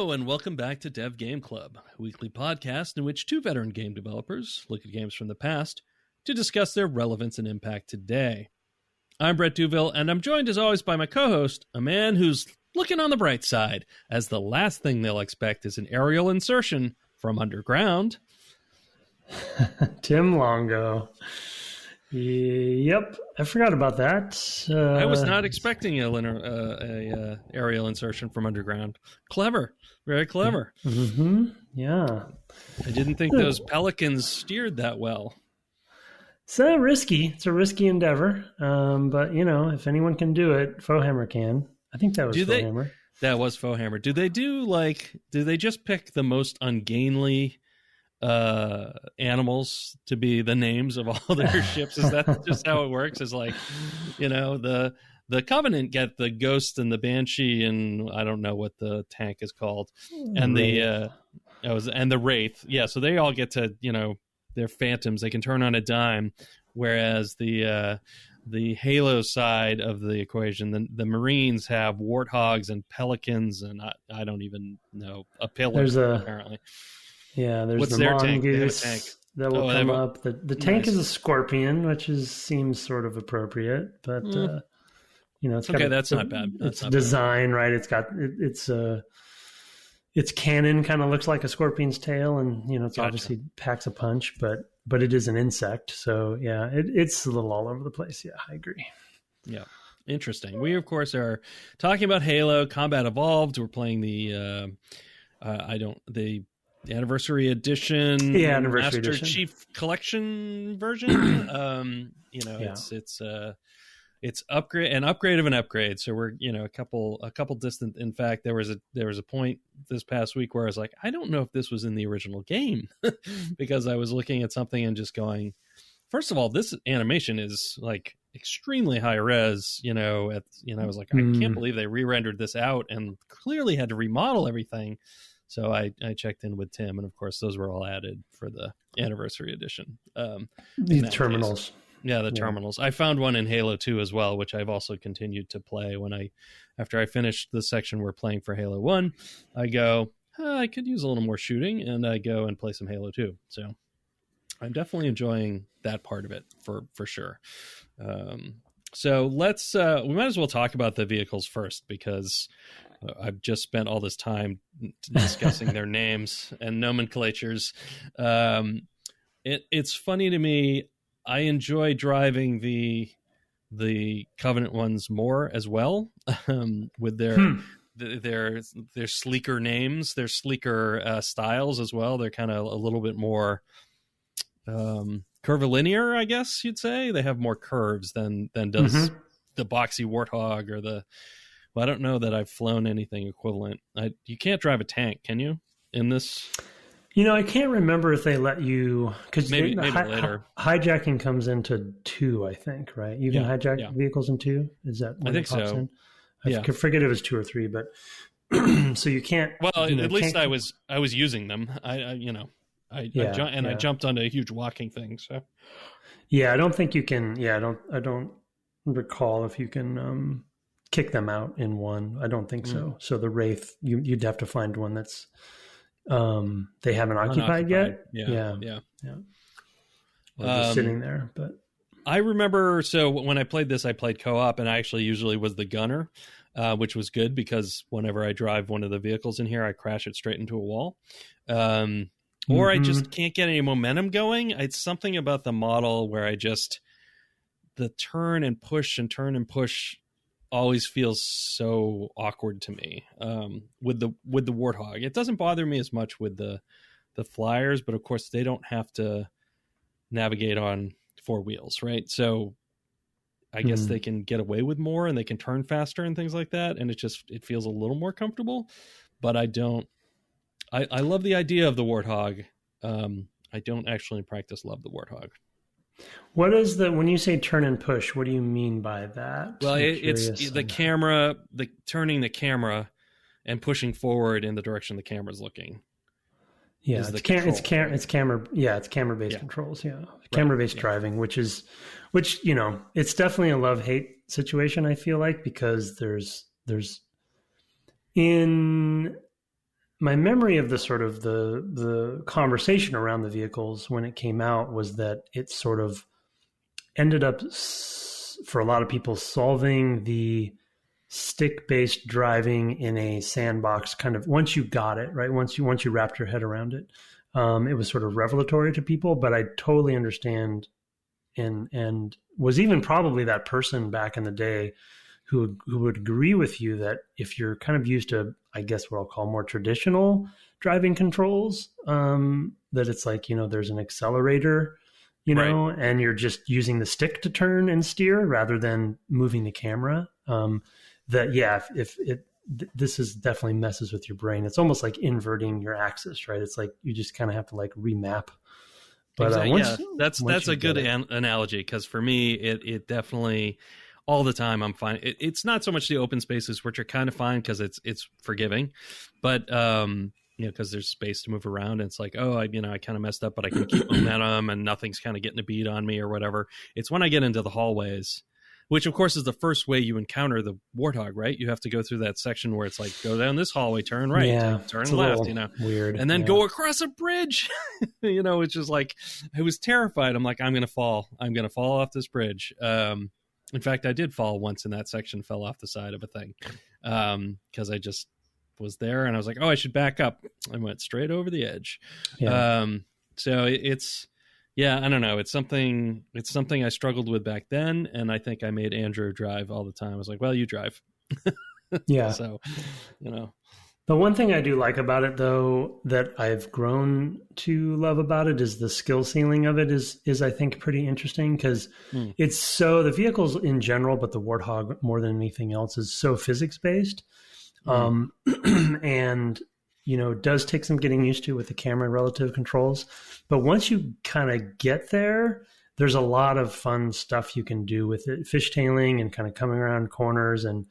Hello, and welcome back to Dev Game Club, a weekly podcast in which two veteran game developers look at games from the past to discuss their relevance and impact today. I'm Brett Duville, and I'm joined as always by my co-host, a man who's looking on the bright side, as the last thing they'll expect is an aerial insertion from underground. Tim Longo. Yep, I forgot about that. I was not expecting a aerial insertion from underground. Clever, very clever. Mm-hmm. Yeah, I didn't think those pelicans steered that well. It's risky. It's a risky endeavor, but you know, if anyone can do it, Fohammer can. I think that was Fohammer. That was Fohammer. Do they just pick the most ungainly animals to be the names of all their ships? Is that just how it works? Is like, you know, the Covenant get the Ghost and the Banshee and I don't know what the tank is called, and the Wraith. Yeah, so they all get to, you know, they're phantoms. They can turn on a dime, whereas the Halo side of the equation, the Marines have warthogs and pelicans, and I don't even know, a pillar apparently. Yeah, there's What's the their mongoose tank? that will come up. The tank is a scorpion, which seems sort of appropriate, but you know, it's okay. got That's not bad. It's design, right? It's got its cannon kind of looks like a scorpion's tail, and you know, it's obviously packs a punch, but it is an insect, so yeah, it's a little all over the place. Yeah, I agree. Yeah, interesting. We of course are talking about Halo Combat Evolved. We're playing the Anniversary Edition, Anniversary Master Edition. Chief Collection version. It's an upgrade of an upgrade. So we're, you know, a couple distant. In fact, there was a point this past week where I was like, I don't know if this was in the original game because I was looking at something and just going, first of all, this animation is like extremely high res. You know, I was like, I can't believe they re-rendered this out and clearly had to remodel everything. So I checked in with Tim, and of course, those were all added for the Anniversary Edition. The terminals. Case. Yeah, the terminals. I found one in Halo 2 as well, which I've also continued to play. After I finished the section we're playing for Halo 1, I go, I could use a little more shooting, and I go and play some Halo 2. So I'm definitely enjoying that part of it for sure. So let's we might as well talk about the vehicles first, because I've just spent all this time discussing their names and nomenclatures. It's funny to me. I enjoy driving the Covenant ones more as well, with their sleeker names, their sleeker styles as well. They're kind of a little bit more curvilinear, I guess you'd say. They have more curves than does the boxy Warthog or the. Well, I don't know that I've flown anything equivalent. You can't drive a tank, can you? In this, you know, I can't remember if they let you, because maybe later. Hijacking comes into 2, I think, right? You can hijack vehicles in 2. Is that when I think it pops so? In? I forget if it was 2 or 3, but so you can't. Well, at least I was using them. I jumped onto a huge walking thing. So yeah, I don't think you can. Yeah, I don't recall if you can kick them out in 1. I don't think so. So the Wraith, you'd have to find one that's they haven't occupied yet. Yeah. Or just sitting there. But I remember, so when I played this, I played co-op, and I actually usually was the gunner, which was good because whenever I drive one of the vehicles in here, I crash it straight into a wall. Or I just can't get any momentum going. It's something about the model where the turn and push always feels so awkward to me with the Warthog. It doesn't bother me as much with the Flyers, but of course they don't have to navigate on 4 wheels, right? So I guess they can get away with more and they can turn faster and things like that, and it feels a little more comfortable. But I love the idea of the Warthog. I don't actually in practice love the Warthog. What is when you say turn and push, what do you mean by that? Well, it's the camera, turning the camera and pushing forward in the direction the camera's looking. Yeah, it's camera-based controls. Yeah, camera-based driving, which you know, it's definitely a love-hate situation. I feel like, because there's in my memory of the sort of the conversation around the vehicles when it came out was that it sort of ended up for a lot of people solving the stick-based driving in a sandbox kind of, once you got it right, once you wrapped your head around it, it was sort of revelatory to people. But I totally understand, and was even probably that person back in the day who would agree with you that if you're kind of used to, I guess what I'll call more traditional driving controls, that it's like, there's an accelerator, right, and you're just using the stick to turn and steer rather than moving the camera. This is definitely messes with your brain. It's almost like inverting your axis, right? It's like you just kind of have to like remap. But exactly. That's a good analogy, because for me, it definitely, all the time I'm fine. It's not so much the open spaces, which are kind of fine because it's forgiving, but because there's space to move around, and it's like, oh, I kind of messed up, but I can keep momentum and nothing's kind of getting a beat on me or whatever. It's when I get into the hallways, which of course is the first way you encounter the Warthog, right? You have to go through that section where it's like, go down this hallway, turn right, turn left, weird, and then go across a bridge, which is like, I was terrified. I'm like, I'm going to fall off this bridge. In fact, I did fall once in that section, fell off the side of a thing, because I just was there and I was like, oh, I should back up. I went straight over the edge. Yeah. So it's, I don't know. It's something I struggled with back then. And I think I made Andrew drive all the time. I was like, well, you drive. Yeah. So, The one thing I do like about it, though, that I've grown to love about it is the skill ceiling of it is I think pretty interesting, because it's so, the vehicles in general, but the Warthog more than anything else is so physics based. And, it does take some getting used to with the camera and relative controls. But once you kind of get there, there's a lot of fun stuff you can do with it, fishtailing and kind of coming around corners and,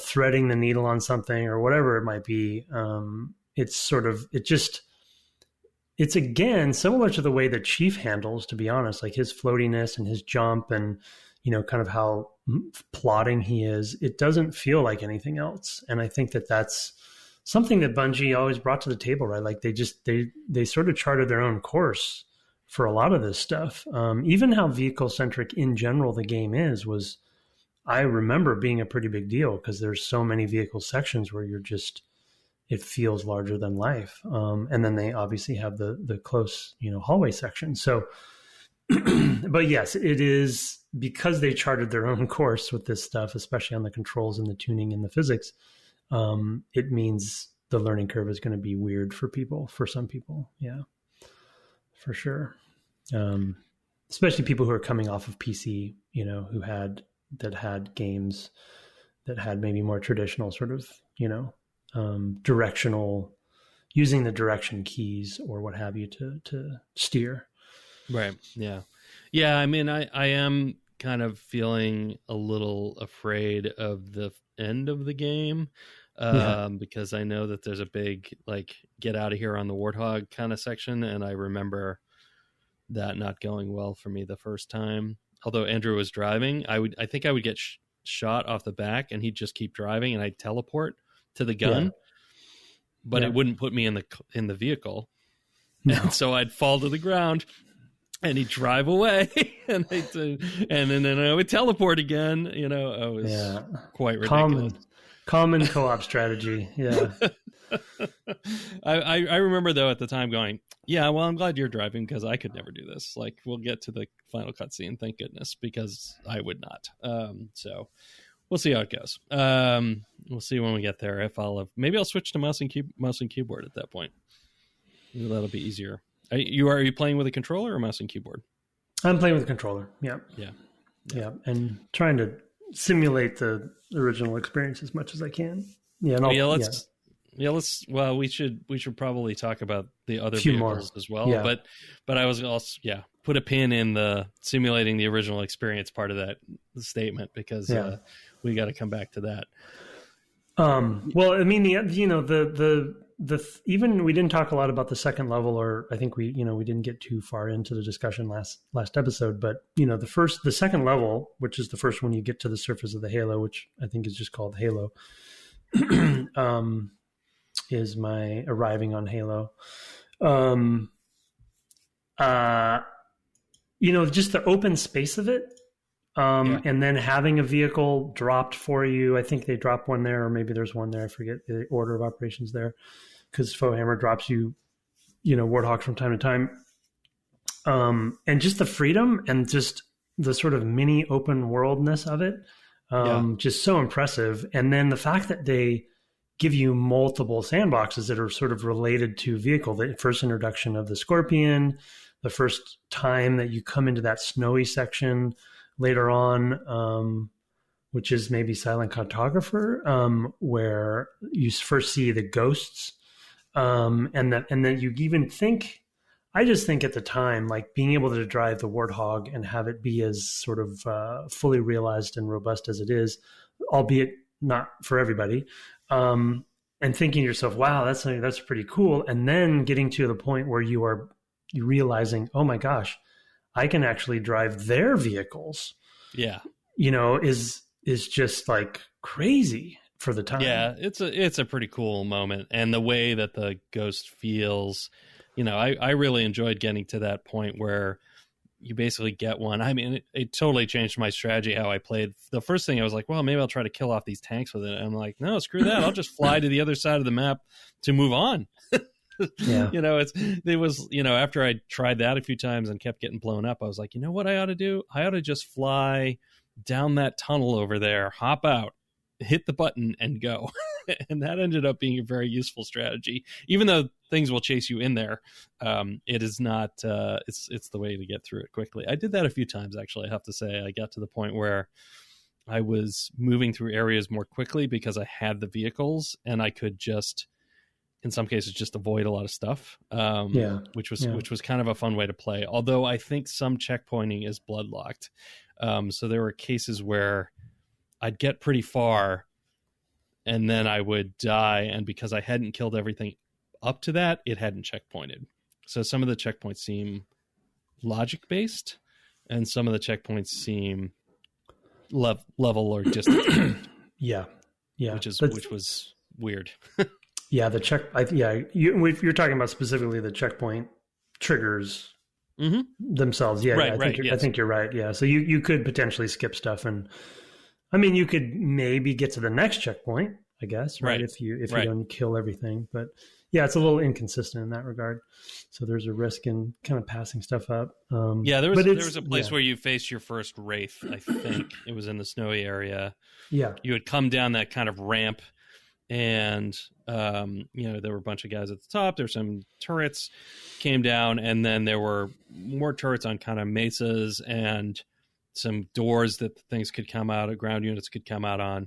threading the needle on something or whatever it might be. It's again, similar to the way that Chief handles, to be honest, like his floatiness and his jump and, kind of how plodding he is. It doesn't feel like anything else. And I think that that's something that Bungie always brought to the table, right? Like they sort of charted their own course for a lot of this stuff. Even how vehicle centric in general the game was, I remember being a pretty big deal, because there's so many vehicle sections where it feels larger than life. And then they obviously have the close, hallway section. So, but yes, it is, because they charted their own course with this stuff, especially on the controls and the tuning and the physics. It means the learning curve is going to be weird for some people. Yeah, for sure. Especially people who are coming off of PC, who had games that had maybe more traditional sort of, directional, using the direction keys or what have you to steer. Right. Yeah. Yeah. I mean, I am kind of feeling a little afraid of the end of the game, because I know that there's a big, like, get out of here on the Warthog kind of section. And I remember that not going well for me the first time. Although Andrew was driving, I think I would get shot off the back and he'd just keep driving and I'd teleport to the gun, but it wouldn't put me in the vehicle. No. And so I'd fall to the ground and he'd drive away and then I would teleport again. It was quite ridiculous. Common co-op strategy. Yeah. I remember though at the time going, yeah, well, I'm glad you're driving, because I could never do this. Like, we'll get to the final cutscene, thank goodness, because I would not. So we'll see how it goes. We'll see when we get there. Maybe I'll switch to mouse and keyboard at that point. Maybe that'll be easier. Are you playing with a controller or mouse and keyboard? I'm playing with a controller. Yeah. Yeah. And trying to simulate the original experience as much as I can. Yeah. We should probably talk about the other vehicles as well. Yeah. But I was also, put a pin in the simulating the original experience part of that statement, because we got to come back to that. Well, I mean, even we didn't talk a lot about the second level, or I think we didn't get too far into the discussion last episode, but the second level, which is the first one you get to the surface of the Halo, which I think is just called Halo. is my arriving on Halo. You know, just the open space of it. And then having a vehicle dropped for you. I think they drop one there, or maybe there's one there. I forget the order of operations there, because Foehammer drops you, you know, Warthogs from time to time. And just the freedom and just the sort of mini open worldness of it, just so impressive. And then the fact that they give you multiple sandboxes that are sort of related to vehicle, the first introduction of the Scorpion, the first time that you come into that snowy section later on, which is maybe Silent Cartographer, where you first see the ghosts, and then you even think, I just think at the time, like being able to drive the Warthog and have it be as sort of fully realized and robust as it is, albeit not for everybody, and thinking to yourself, wow, that's pretty cool. And then getting to the point where you're realizing, oh my gosh, I can actually drive their vehicles. Yeah. You know, is just like crazy for the time. Yeah, it's a pretty cool moment. And the way that the ghost feels, you know, I really enjoyed getting to that point where you basically get one. I mean, it totally changed my strategy, how I played. The first thing I was like, well, maybe I'll try to kill off these tanks with it. And I'm like, no, screw that. I'll just fly to the other side of the map to move on. Yeah. You know, it was, you know, after I tried that a few times and kept getting blown up, I was like, you know what I ought to do? I ought to just fly down that tunnel over there, hop out, hit the button and go. And that ended up being a very useful strategy. Even though things will chase you in there, it is not, it's the way to get through it quickly. I did that a few times, actually. I have to say, I got to the point where I was moving through areas more quickly because I had the vehicles and I could just, in some cases, just avoid a lot of stuff, which was kind of a fun way to play. Although I think some checkpointing is bloodlocked. So there were cases where I'd get pretty far and then I would die. And because I hadn't killed everything up to that, it hadn't checkpointed. So some of the checkpoints seem logic based and some of the checkpoints seem level or distance. Yeah. Which was weird. Yeah, you're talking about specifically the checkpoint triggers themselves. Yeah, right, I think you're right. Yeah, so you could potentially skip stuff, and I mean, you could maybe get to the next checkpoint, I guess, right? If you don't kill everything, but yeah, it's a little inconsistent in that regard. So there's a risk in kind of passing stuff up. There was a place where you faced your first wraith. I think it was in the snowy area. Yeah, you would come down that kind of ramp. And, you know, there were a bunch of guys at the top. There's some turrets came down, and then there were more turrets on kind of mesas and some doors that things could come out of, ground units could come out on.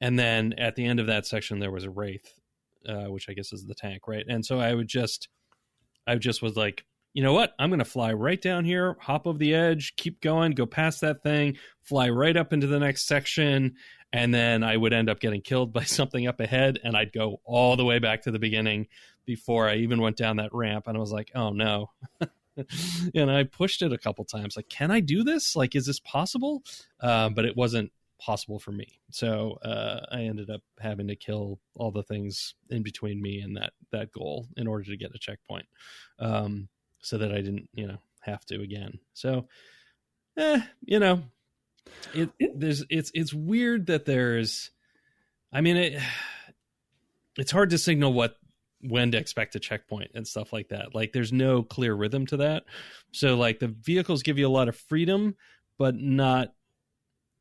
And then at the end of that section, there was a wraith, which I guess is the tank, right? And so I just was like, you know what? I'm going to fly right down here, hop over the edge, keep going, go past that thing, fly right up into the next section. And then I would end up getting killed by something up ahead, and I'd go all the way back to the beginning before I even went down that ramp. And I was like, oh, no. And I pushed it a couple times. Like, can I do this? Like, is this possible? But it wasn't possible for me. So I ended up having to kill all the things in between me and that goal in order to get a checkpoint, so that I didn't, you know, have to again. So, you know, it's weird that there's, I mean, it's hard to signal when to expect a checkpoint and stuff like that. Like, there's no clear rhythm to that. So like the vehicles give you a lot of freedom, but not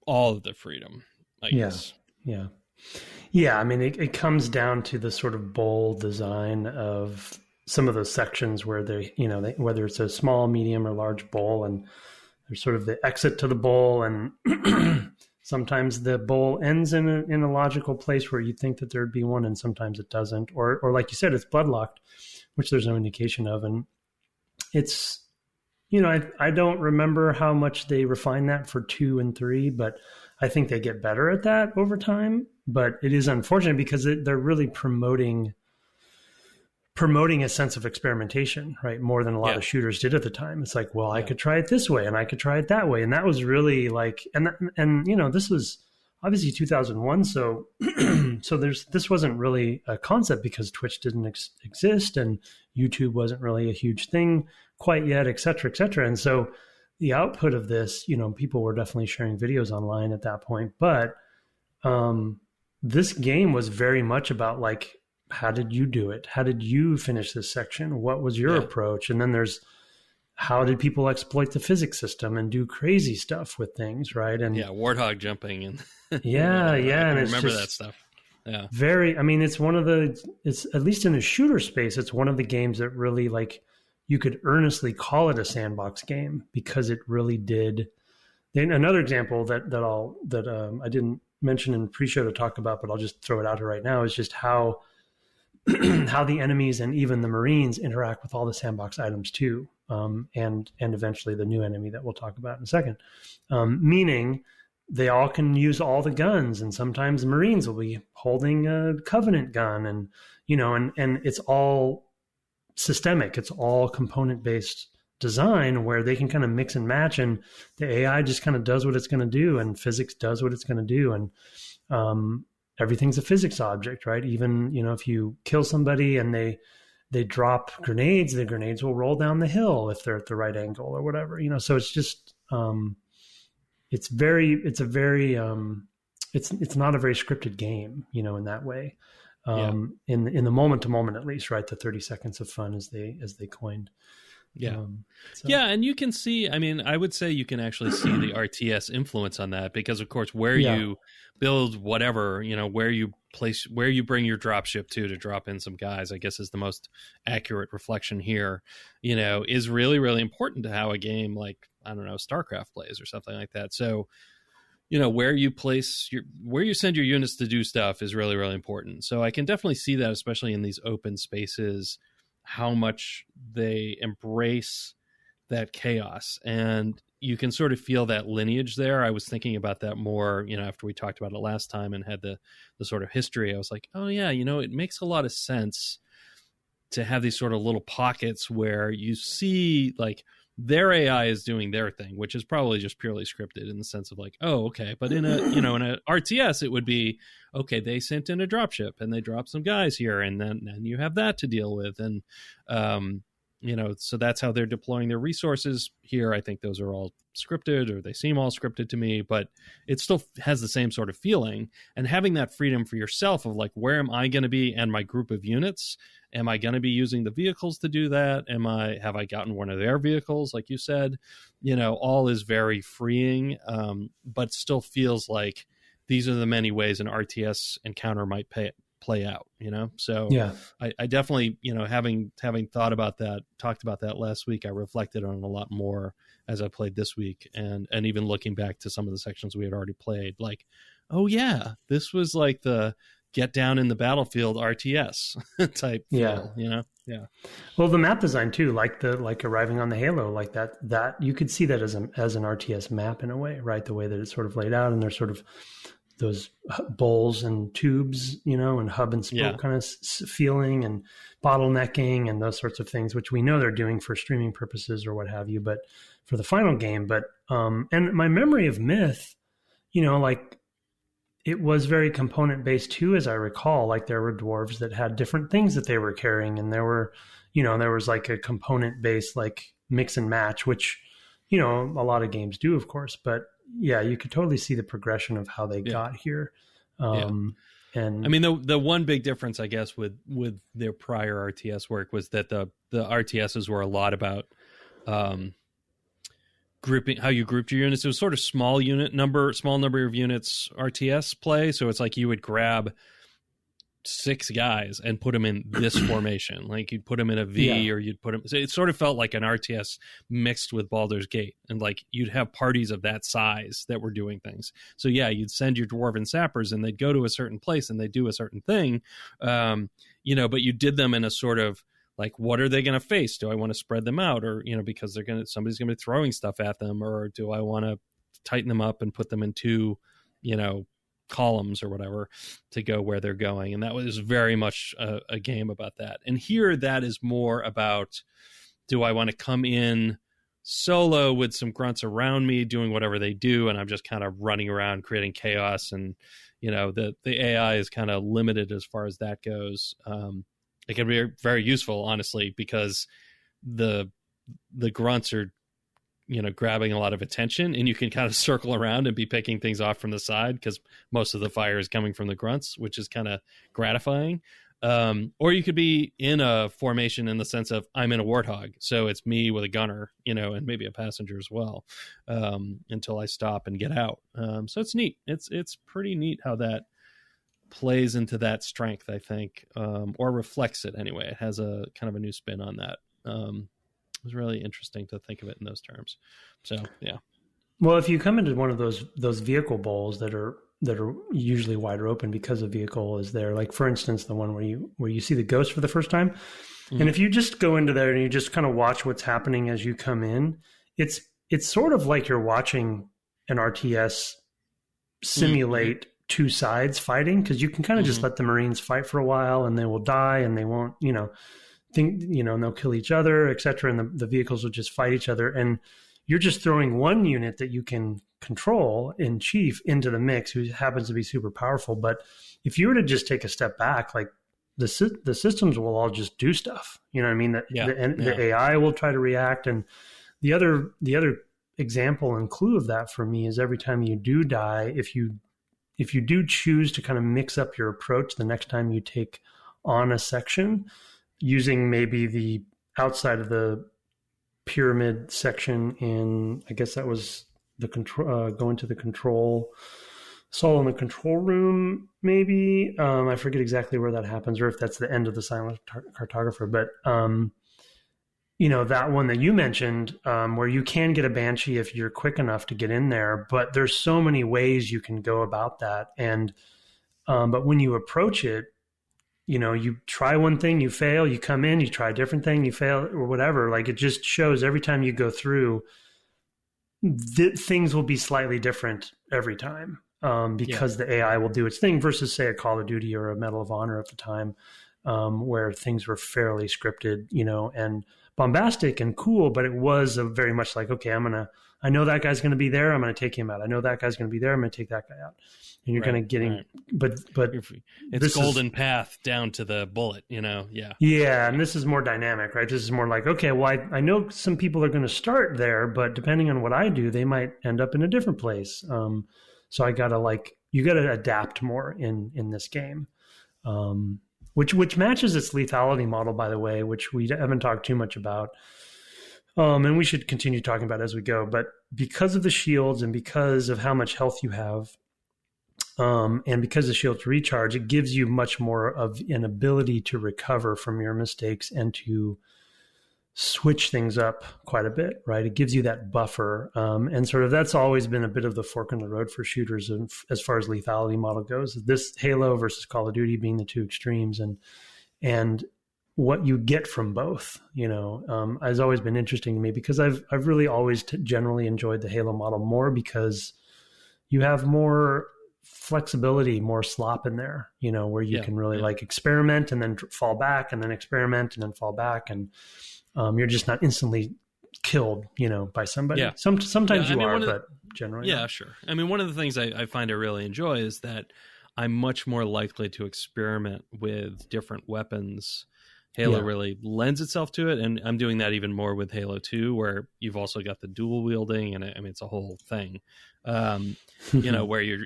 all of the freedom, I guess. Yeah. I mean, it comes down to the sort of bowl design of some of those sections where whether it's a small, medium, or large bowl, and there's sort of the exit to the bowl, and sometimes the bowl ends in a logical place where you think that there'd be one, and sometimes it doesn't. Or like you said, it's bloodlocked, which there's no indication of. And it's, you know, I don't remember how much they refine that for 2 and 3, but I think they get better at that over time. But it is unfortunate because they're really promoting a sense of experimentation, right? More than a lot of shooters did at the time. It's like, well, I could try it this way and I could try it that way. And that was really like, and you know, this was obviously 2001. So, so this wasn't really a concept because Twitch didn't exist and YouTube wasn't really a huge thing quite yet, et cetera, et cetera. And so the output of this, people were definitely sharing videos online at that point, but this game was very much about like, how did you do it? How did you finish this section? What was your approach? And then there's, how did people exploit the physics system and do crazy stuff with things, right? And warthog jumping and and it's remember just that stuff. Yeah, very. I mean, it's at least in a shooter space, it's one of the games that really like you could earnestly call it a sandbox game because it really did. Then another example that I didn't mention in pre-show to talk about, but I'll just throw it out here right now is just how the enemies and even the Marines interact with all the sandbox items too. And eventually the new enemy that we'll talk about in a second. Meaning they all can use all the guns, and sometimes the Marines will be holding a Covenant gun, and and it's all systemic. It's all component-based design where they can kind of mix and match, and the AI just kind of does what it's going to do, and physics does what it's going to do, and everything's a physics object, right? Even if you kill somebody and they drop grenades, the grenades will roll down the hill if they're at the right angle or whatever, so it's just, it's not a very scripted game, in that way. In the moment to moment, at least, right. The 30 seconds of fun as they coined. And you can see, I mean, I would say you can actually see the RTS influence on that because of course, where you build whatever, where you bring your dropship to drop in some guys, I guess is the most accurate reflection here, is really, really important to how a game like, I don't know, StarCraft plays or something like that. So, where you send your units to do stuff is really, really important. So I can definitely see that, especially in these open spaces, how much they embrace that chaos. And you can sort of feel that lineage there. I was thinking about that more, after we talked about it last time and had the sort of history. I was like, oh yeah, it makes a lot of sense to have these sort of little pockets where you see like their AI is doing their thing, which is probably just purely scripted in the sense of like, oh, okay. But in a, in a RTS, it would be, okay, they sent in a dropship and they dropped some guys here. And then you have that to deal with. And, so that's how they're deploying their resources here. I think those are all scripted, or they seem all scripted to me, but it still has the same sort of feeling. And having that freedom for yourself of like, where am I going to be and my group of units? Am I going to be using the vehicles to do that? Have I gotten one of their vehicles? Like you said, all is very freeing, but still feels like these are the many ways an RTS encounter might play out, So I definitely, having thought about that, talked about that last week, I reflected on it a lot more as I played this week, and even looking back to some of the sections we had already played, like, oh yeah, this was like the get down in the battlefield RTS type feel, Yeah. Well, the map design too, like arriving on the Halo, like that you could see that as an RTS map in a way, right? The way that it's sort of laid out, and there's sort of those bowls and tubes, and hub and spoke kind of feeling, and bottlenecking and those sorts of things, which we know they're doing for streaming purposes or what have you, but for the final game. But, and my memory of Myth, like it was very component based too, as I recall. Like there were dwarves that had different things that they were carrying, and there were, there was like a component based like mix and match, which, a lot of games do, of course, but yeah, you could totally see the progression of how they got here. And I mean, the one big difference, I guess, with their prior RTS work was that the RTSs were a lot about grouping, how you grouped your units. It was sort of small number of units RTS play. So it's like you would grab 6 guys and put them in this formation. Like you'd put them in a V, or you'd put them. So it sort of felt like an RTS mixed with Baldur's Gate, and like you'd have parties of that size that were doing things. So yeah, you'd send your dwarven sappers, and they'd go to a certain place and they do a certain thing, but you did them in a sort of like, what are they going to face? Do I want to spread them out, or because somebody's going to be throwing stuff at them, or do I want to tighten them up and put them in 2, columns or whatever to go where they're going? And that was very much a game about that. And here that is more about, do I want to come in solo with some grunts around me doing whatever they do, and I'm just kind of running around creating chaos. And the AI is kind of limited as far as that goes. It can be very useful, honestly, because the grunts are grabbing a lot of attention, and you can kind of circle around and be picking things off from the side because most of the fire is coming from the grunts, which is kind of gratifying. Or you could be in a formation in the sense of I'm in a Warthog, so it's me with a gunner, and maybe a passenger as well, until I stop and get out. So it's neat. It's pretty neat how that plays into that strength, I think, or reflects it anyway. It has a kind of a new spin on that. It was really interesting to think of it in those terms. So yeah. Well, if you come into one of those vehicle bowls that are usually wider open because a vehicle is there, like for instance the one where you see the ghost for the first time, and if you just go into there and you just kind of watch what's happening as you come in, it's sort of like you're watching an RTS simulate two sides fighting, because you can kind of just let the Marines fight for a while and they will die and they won't and they'll kill each other, etc., and the vehicles will just fight each other, and you're just throwing one unit that you can control in chief into the mix, who happens to be super powerful. But if you were to just take a step back, like the systems will all just do stuff. You know what I mean? The AI will try to react. And the other example and clue of that for me is every time you do die, if you do choose to kind of mix up your approach the next time you take on a section, using maybe the outside of the pyramid section in, I guess that was the control, going to the control, Saul in the control room, maybe. I forget exactly where that happens, or if that's the end of the silent cartographer. But, that one that you mentioned, where you can get a Banshee if you're quick enough to get in there, but there's so many ways you can go about that. And, but when you approach it, you try one thing, you fail, you come in, you try a different thing, you fail, or whatever. Like, it just shows every time you go through, things will be slightly different every time, because the AI will do its thing versus, say, a Call of Duty or a Medal of Honor at the time, where things were fairly scripted, and bombastic and cool, but it was very much like, okay, I know that guy's going to be there, I'm going to take him out. I know that guy's going to be there, I'm going to take that guy out. And you're kind of getting, but it's golden path down to the bullet, Yeah. Yeah. And this is more dynamic, right? This is more like, okay, well, I know some people are going to start there, but depending on what I do, they might end up in a different place. So I gotta you gotta adapt more in this game. Which matches its lethality model, by the way, which we haven't talked too much about. And we should continue talking about as we go. But because of the shields and because of how much health you have, and because the shields recharge, it gives you much more of an ability to recover from your mistakes and to switch things up quite a bit, right? It gives you that buffer. And sort of that's always been a bit of the fork in the road for shooters as far as lethality model goes. This Halo versus Call of Duty being the two extremes, and what you get from both, has always been interesting to me, because I've really always generally enjoyed the Halo model more, because you have more flexibility, more slop in there, where you can really experiment and then fall back, and then experiment and then fall back, and you're just not instantly killed, by somebody. Yeah. Sometimes you are, but generally. Yeah, sure. I mean, one of the things I find I really enjoy is that I'm much more likely to experiment with different weapons. Halo really lends itself to it, and I'm doing that even more with Halo 2, where you've also got the dual wielding, and it's a whole thing. Where you're,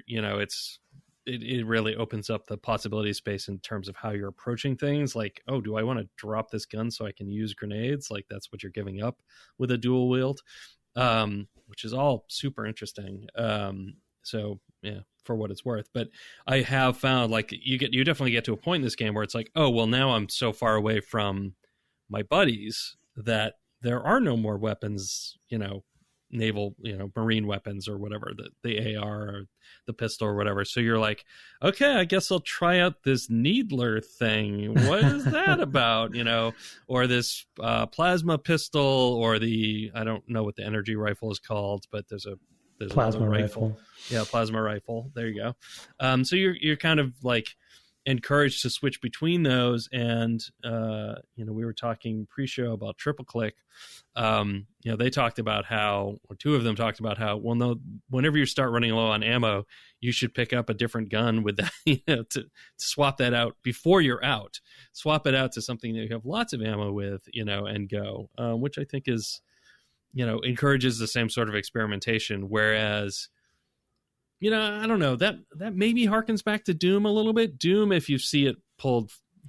it really opens up the possibility space in terms of how you're approaching things. Like, oh, do I want to drop this gun so I can use grenades? Like, that's what you're giving up with a dual wield, which is all super interesting. So yeah, for what it's worth. But I have found, like, you definitely get to a point in this game where it's like, oh, well, now I'm so far away from my buddies that there are no more weapons, naval, marine weapons or whatever, the AR or the pistol or whatever. So you're like, okay, I guess I'll try out this needler thing. What is that about? Or this plasma pistol, or I don't know what the energy rifle is called, but there's plasma rifle. Yeah, plasma rifle. There you go. So you're kind of like, encouraged to switch between those. And we were talking pre-show about triple click. They talked about how, or two of them talked about how, well, no, whenever you start running low on ammo, you should pick up a different gun with that, to swap that out before you're out. Swap it out to something that you have lots of ammo with, and go, which I think is, encourages the same sort of experimentation. Whereas, I don't know, that maybe harkens back to Doom a little bit. Doom, if you see it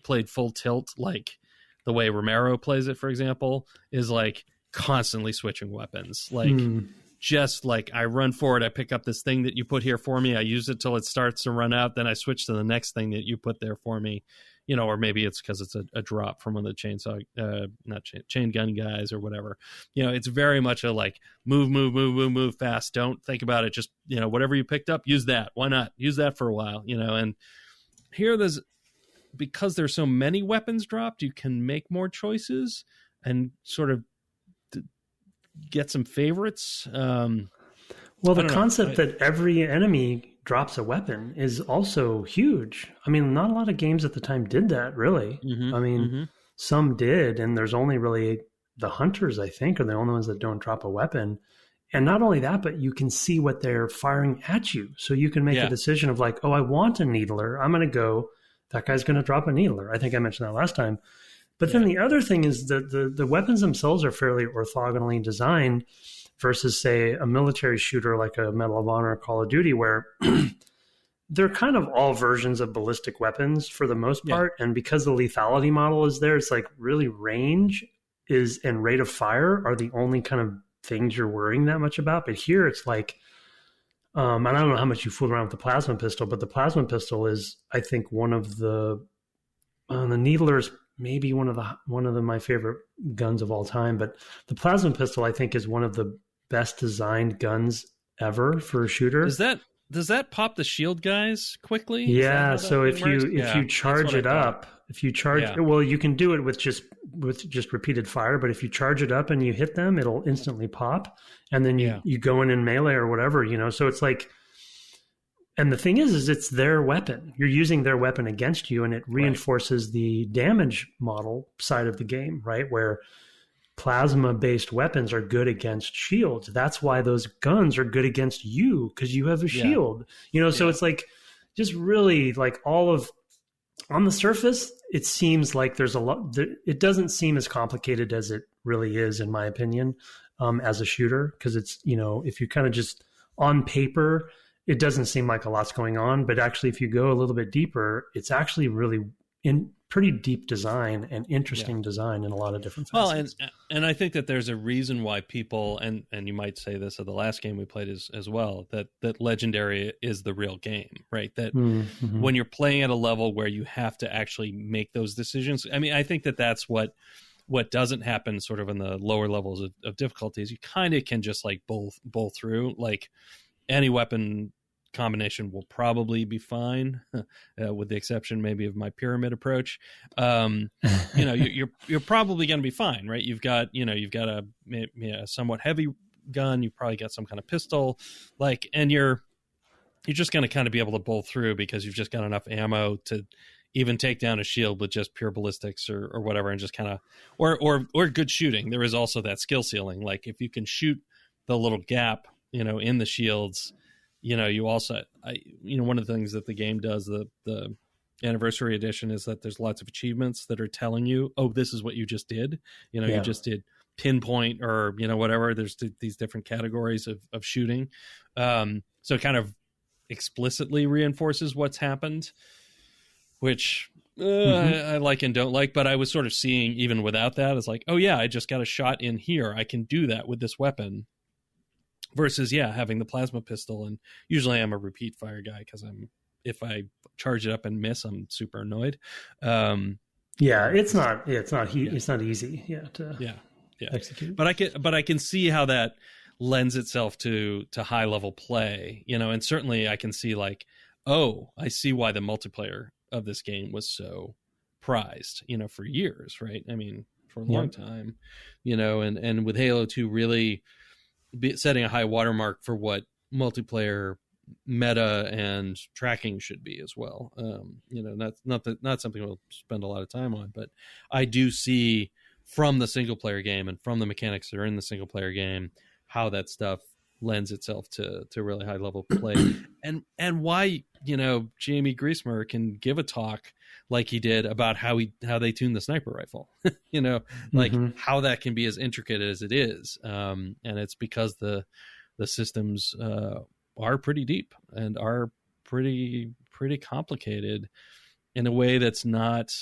played full tilt, like the way Romero plays it, for example, is like constantly switching weapons. Like, just like I run forward, I pick up this thing that you put here for me, I use it till it starts to run out, then I switch to the next thing that you put there for me. Or maybe it's because it's a drop from one of the chain gun guys or whatever. It's very much a like move fast. Don't think about it. Just, whatever you picked up, use that. Why not? Use that for a while, and here because there's so many weapons dropped, you can make more choices and sort of get some favorites. Well, the concept that every enemy drops a weapon is also huge. I mean, not a lot of games at the time did that, really. Some did, and there's only really the hunters, I think, are the only ones that don't drop a weapon. And not only that, but you can see what they're firing at you. So you can make a decision of like, oh, I want a needler. I'm going to go, that guy's going to drop a needler. I think I mentioned that last time. But then the other thing is that the weapons themselves are fairly orthogonally designed versus, say, a military shooter like a Medal of Honor or Call of Duty, where they're kind of all versions of ballistic weapons for the most part. And because the lethality model is there, it's like really range and rate of fire are the only kind of things you're worrying that much about. But here it's like, and I don't know how much you fooled around with the plasma pistol, but the plasma pistol is, I think, one of the needlers, maybe one of my favorite guns of all time. But the plasma pistol, I think, is one of the best designed guns ever for a shooter. Does that pop the shield guys quickly? Yeah. So if you charge it up, well, you can do it with just repeated fire. But if you charge it up and you hit them, it'll instantly pop, and then you go in melee or whatever. So it's like. And the thing is it's their weapon. You're using their weapon against you, and it reinforces the damage model side of the game, right? Where plasma-based weapons are good against shields. That's why those guns are good against you, because you have a shield. So it's like just really like on the surface, it seems like there's a lot. It doesn't seem as complicated as it really is, in my opinion, as a shooter, because it's, if you kind of just on paper, it doesn't seem like a lot's going on, but actually if you go a little bit deeper, it's actually really in pretty deep design and interesting design in a lot of different facets. Well, and I think that there's a reason why people, and you might say this of the last game we played as well, that Legendary is the real game, right? That when you're playing at a level where you have to actually make those decisions, I mean, I think that's what doesn't happen sort of in the lower levels of difficulties. You kind of can just like bowl through, like any weapon combination will probably be fine, with the exception maybe of my pyramid approach. You're probably going to be fine, right? You've got a somewhat heavy gun. You probably got some kind of pistol, and you're just going to kind of be able to bowl through because you've just got enough ammo to even take down a shield with just pure ballistics or whatever, and just kind of or good shooting. There is also that skill ceiling. Like if you can shoot the little gap, in the shields, you also, one of the things that the game does, the anniversary edition, is that there's lots of achievements that are telling you, oh, this is what you just did. You just did pinpoint or, whatever. There's these different categories of shooting. So it kind of explicitly reinforces what's happened, which I like and don't like. But I was sort of seeing, even without that, it's like, oh yeah, I just got a shot in here. I can do that with this weapon. Versus, having the plasma pistol, and usually I'm a repeat fire guy because if I charge it up and miss, I'm super annoyed. It's not easy, to execute. But I can see how that lends itself to high level play, and certainly I can see like, oh, I see why the multiplayer of this game was so prized, for years, right? I mean, for a long time, and with Halo 2 really setting a high watermark for what multiplayer meta and tracking should be as well. That's not something we'll spend a lot of time on, but I do see from the single player game and from the mechanics that are in the single player game how that stuff lends itself to really high level play, and why Jamie Griesmer can give a talk like he did about how they tune the sniper rifle, how that can be as intricate as it is, and it's because the systems are pretty deep and are pretty complicated in a way that's not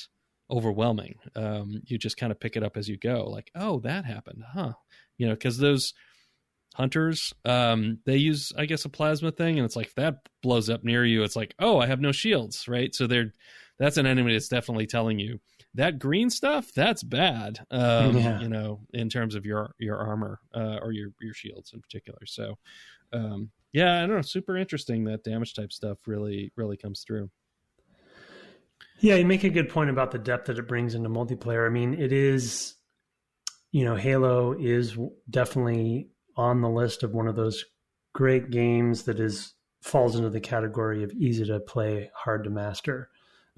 overwhelming. You just kind of pick it up as you go, like, oh, that happened, huh? Because those hunters, they use, I guess, a plasma thing, and it's like, if that blows up near you, it's like, oh, I have no shields, right? So that's an enemy that's definitely telling you that green stuff, that's bad, in terms of your armor, or your shields in particular. So I don't know, super interesting that damage type stuff really comes through. Yeah, you make a good point about the depth that it brings into multiplayer. I mean, it is, Halo is definitely on the list of one of those great games that falls into the category of easy to play, hard to master,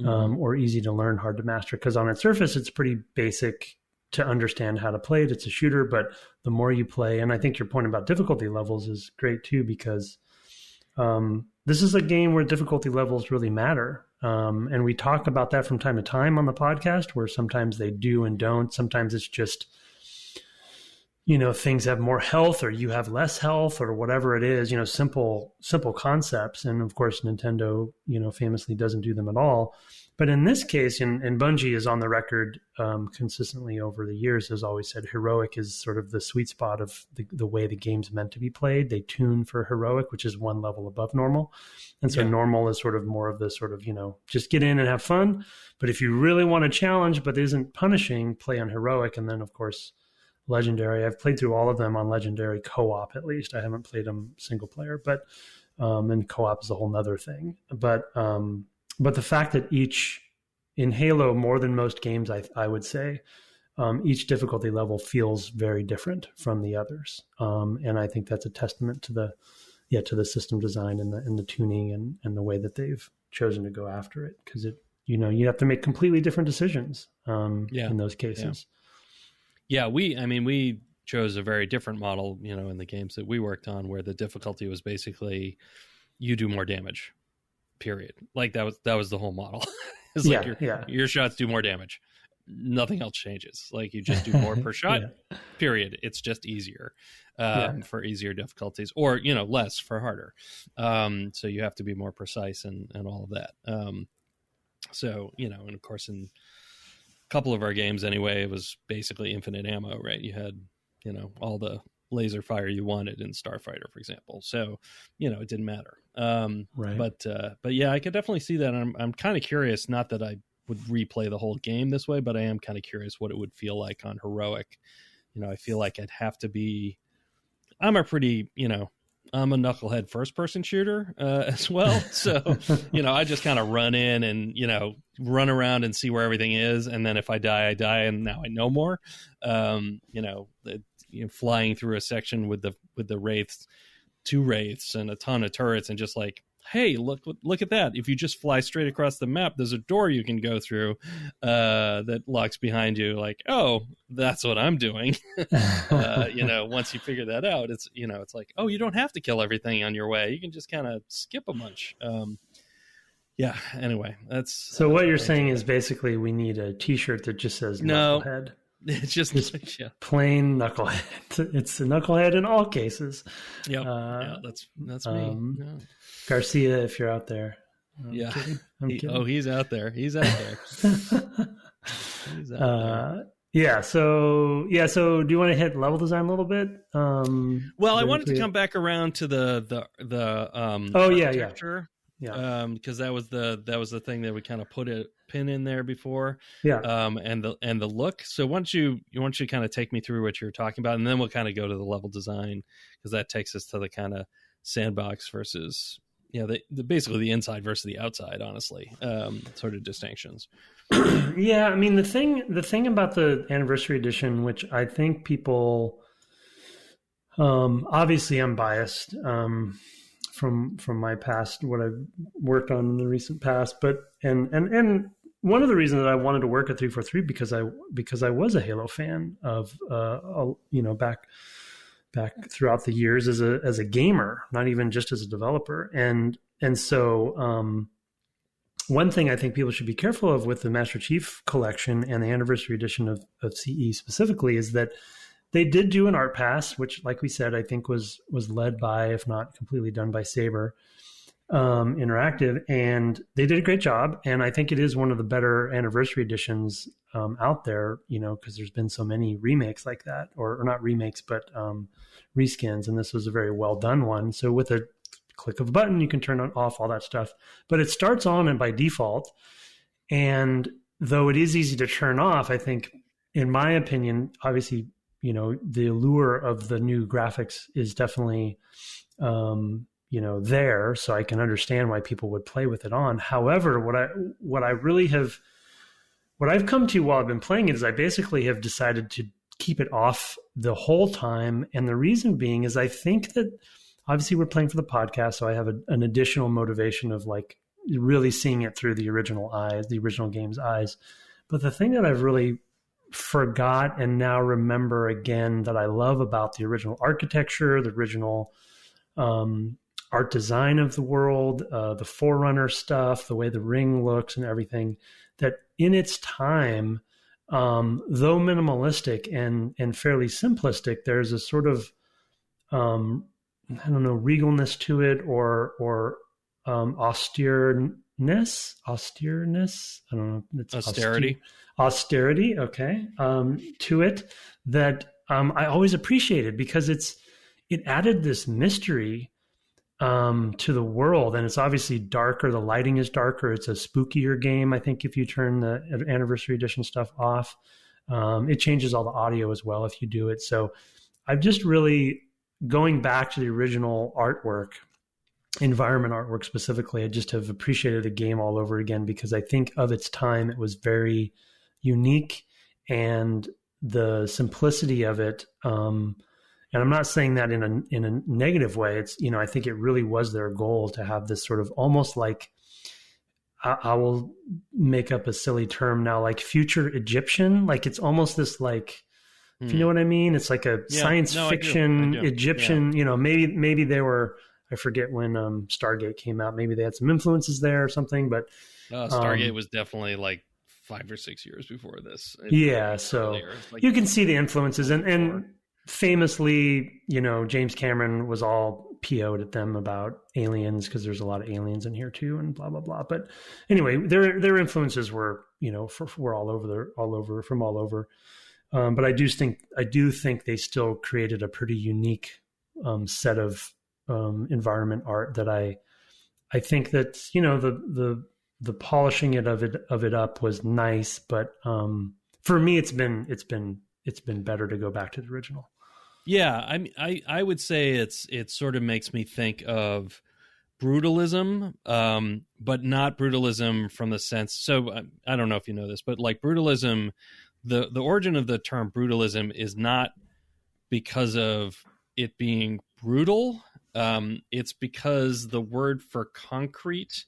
or easy to learn, hard to master. Because on its surface, it's pretty basic to understand how to play it. It's a shooter, but the more you play, and I think your point about difficulty levels is great too, because this is a game where difficulty levels really matter. And we talk about that from time to time on the podcast, where sometimes they do and don't. Sometimes it's just, things have more health or you have less health or whatever it is, simple concepts. And of course, Nintendo, famously doesn't do them at all. But in this case, and Bungie is on the record consistently over the years, has always said heroic is sort of the sweet spot of the way the game's meant to be played. They tune for heroic, which is one level above normal. And so normal is sort of more of the sort of, just get in and have fun. But if you really want a challenge but isn't punishing, play on heroic. And then, of course, Legendary. I've played through all of them on Legendary co-op, at least. I haven't played them single player, but and co-op is a whole nother thing. But the fact that in Halo, more than most games, I would say, each difficulty level feels very different from the others. And I think that's a testament to the system design and the tuning and the way that they've chosen to go after it. Because you have to make completely different decisions in those cases. Yeah, we chose a very different model, in the games that we worked on, where the difficulty was basically you do more damage, period. Like that was the whole model. It's like your shots do more damage. Nothing else changes. Like you just do more per shot, period. It's just easier for easier difficulties, or, less for harder. So you have to be more precise and all of that. And of course in couple of our games anyway, it was basically infinite ammo, right? You had, all the laser fire you wanted in Starfighter, for example. So, it didn't matter. Right. But yeah, I could definitely see that. I'm kind of curious, not that I would replay the whole game this way, but I am kind of curious what it would feel like on heroic. I feel like I'd have to be, I'm a knucklehead first-person shooter as well. So, I just kind of run in and, run around and see where everything is. And then if I die, I die. And now I know more. Flying through a section with the wraiths, 2 wraiths and a ton of turrets, and just like, hey, look at that. If you just fly straight across the map, there's a door you can go through that locks behind you. Like, oh, that's what I'm doing. Once you figure that out, it's, it's like, oh, you don't have to kill everything on your way. You can just kind of skip a bunch. Anyway, that's... So what you're saying is basically we need a t-shirt that just says Knucklehead. It's just plain Knucklehead. It's a Knucklehead in all cases. That's me. Garcia, if you're out there. I'm kidding. He's out there. He's out there. So do you want to hit level design a little bit? I wanted to come back around to the architecture. Because that was the thing that we kind of put a pin in there before. And the look. So once you kind of take me through what you're talking about, and then we'll kind of go to the level design, because that takes us to the kind of sandbox versus basically the inside versus the outside, honestly, sort of distinctions. I mean, the thing about the anniversary edition, which I think people, obviously I'm biased, from my past, what I've worked on in the recent past. But and one of the reasons that I wanted to work at 343 because I was a Halo fan of back throughout the years as a gamer, not even just as a developer. And so one thing I think people should be careful of with the Master Chief Collection and the anniversary edition of CE specifically is that they did do an art pass, which, like we said, I think was led by, if not completely done by Saber Interactive, and they did a great job. And I think it is one of the better anniversary editions out there, because there's been so many remakes like that, or not remakes, but reskins, and this was a very well done one. So with a click of a button, you can turn on off all that stuff, but it starts on and by default. And though it is easy to turn off, I think, in my opinion, obviously, the allure of the new graphics is definitely, there. So I can understand why people would play with it on. However, what I've come to while I've been playing it is I basically have decided to keep it off the whole time. And the reason being is I think that obviously we're playing for the podcast. So I have an additional motivation of like really seeing it through the original game's eyes. But the thing that I've really forgot and now remember again that I love about the original architecture, the original art design of the world, the Forerunner stuff, the way the ring looks and everything, that in its time, though minimalistic and fairly simplistic, there's a sort of, regalness to it or austereness. I don't know. It's austerity. Okay. To it that I always appreciated because it added this mystery to the world, and it's obviously darker. The lighting is darker. It's a spookier game. I think if you turn the anniversary edition stuff off, it changes all the audio as well if you do it. So I've just really going back to the original artwork, environment artwork specifically. I just have appreciated the game all over again because I think of its time, it was very unique, and the simplicity of it. And I'm not saying that in a negative way. It's, I think it really was their goal to have this sort of almost like, I will make up a silly term now, like future Egyptian. Like it's almost this like, if you know what I mean? It's like a science fiction I do. Egyptian, maybe they were, I forget when Stargate came out. Maybe they had some influences there or something, but Stargate was definitely like 5 or 6 years before this. So like, you can see the influences and famously, James Cameron was all PO'd at them about aliens because there's a lot of aliens in here too, and blah blah blah. But anyway, their influences were were all over. But I do think they still created a pretty unique set of environment art that I think that the polishing of it up was nice, but for me it's been better to go back to the original. Yeah, I mean, I would say it sort of makes me think of brutalism, but not brutalism from the sense. So I don't know if you know this, but like brutalism, the origin of the term brutalism is not because of it being brutal. It's because the word for concrete.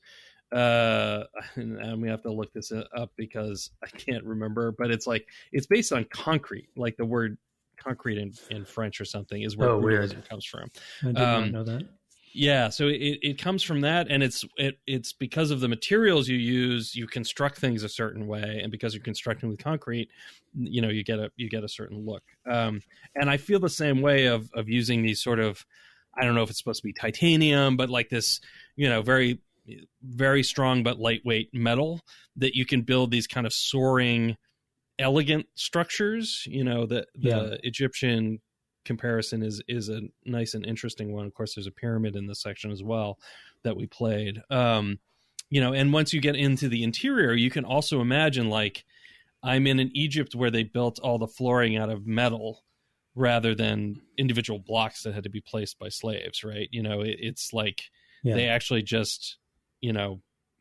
And we have to look this up because I can't remember, but it's based on concrete, like the word concrete in French or something is where brutalism comes from. I did not know that. Yeah, so it comes from that, and it's because of the materials you use. You construct things a certain way, and because you're constructing with concrete, you get a certain look. And I feel the same way of using these sort of, I don't know if it's supposed to be titanium, but like this, very very strong but lightweight metal that you can build these kind of soaring, elegant structures. The Egyptian comparison is a nice and interesting one. Of course, there's a pyramid in this section as well that we played. And once you get into the interior, you can also imagine like I'm in an Egypt where they built all the flooring out of metal rather than individual blocks that had to be placed by slaves, right? It's like they actually just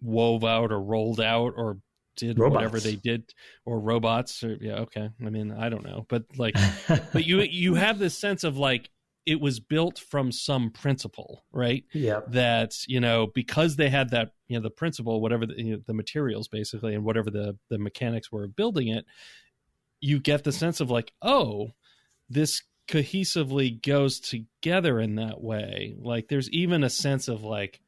wove out or rolled out or did whatever they did, or robots, or I mean, I don't know, but like, but you have this sense of like it was built from some principle, right? Yeah. That, because they had that, the principle, whatever the materials basically, and whatever the mechanics were of building it, you get the sense of like, oh, this cohesively goes together in that way. Like there's even a sense of like,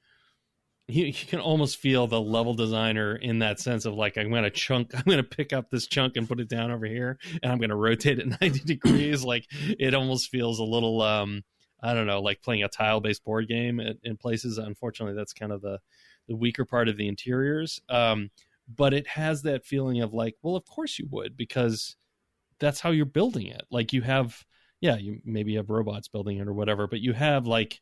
you can almost feel the level designer in that sense of like, I'm going to pick up this chunk and put it down over here, and I'm going to rotate it 90 degrees. Like it almost feels a little, I don't know, like playing a tile-based board game in places. Unfortunately, that's kind of the weaker part of the interiors. But it has that feeling of like, well, of course you would, because that's how you're building it. Like you have, you maybe have robots building it or whatever, but you have like,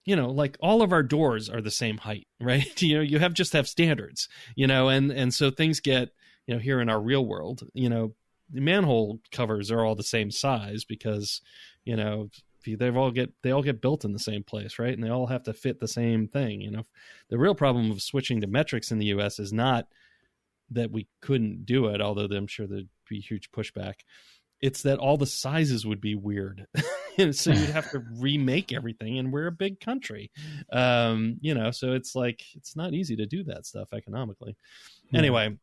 like all of our doors are the same height, right? You just have standards, and so things get, here in our real world, the manhole covers are all the same size because, they all get built in the same place, right? And they all have to fit the same thing. The real problem of switching to metrics in the US is not that we couldn't do it, although I'm sure there'd be huge pushback. It's that all the sizes would be weird. So you'd have to remake everything, and we're a big country. So it's like, it's not easy to do that stuff economically. Yeah. Anyway,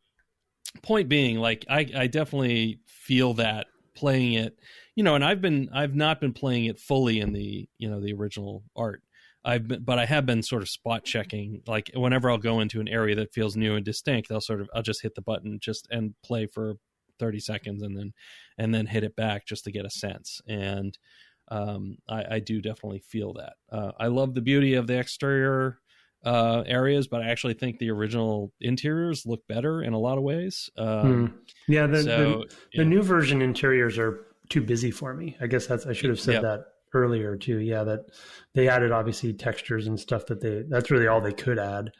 point being, like, I definitely feel that playing it, and I've not been playing it fully in the, the original art. But I have been sort of spot checking, like whenever I'll go into an area that feels new and distinct, I'll just hit the button and play for 30 seconds and then hit it back just to get a sense. And I do definitely feel that. I love the beauty of the exterior areas, but I actually think the original interiors look better in a lot of ways. The new version interiors are too busy for me. I guess I should have said that earlier too. Yeah, that they added obviously textures and stuff that's really all they could add.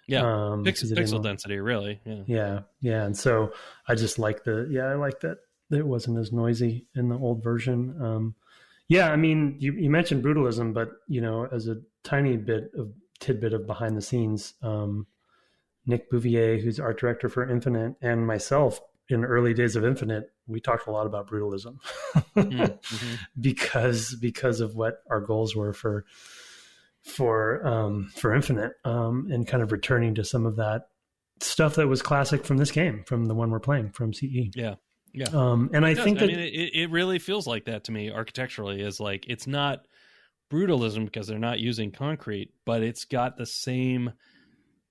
Yeah, pixel density, really. Yeah. And so I just like I like that it wasn't as noisy in the old version. I mean, you mentioned brutalism, but as a tiny tidbit of behind the scenes, Nick Bouvier, who's art director for Infinite, and myself in early days of Infinite, we talked a lot about brutalism because of what our goals were for Infinite, and kind of returning to some of that stuff that was classic from this game, from the one we're playing from CE. Yeah. And I think that it really feels like that to me architecturally. Is like, it's not brutalism because they're not using concrete, but it's got the same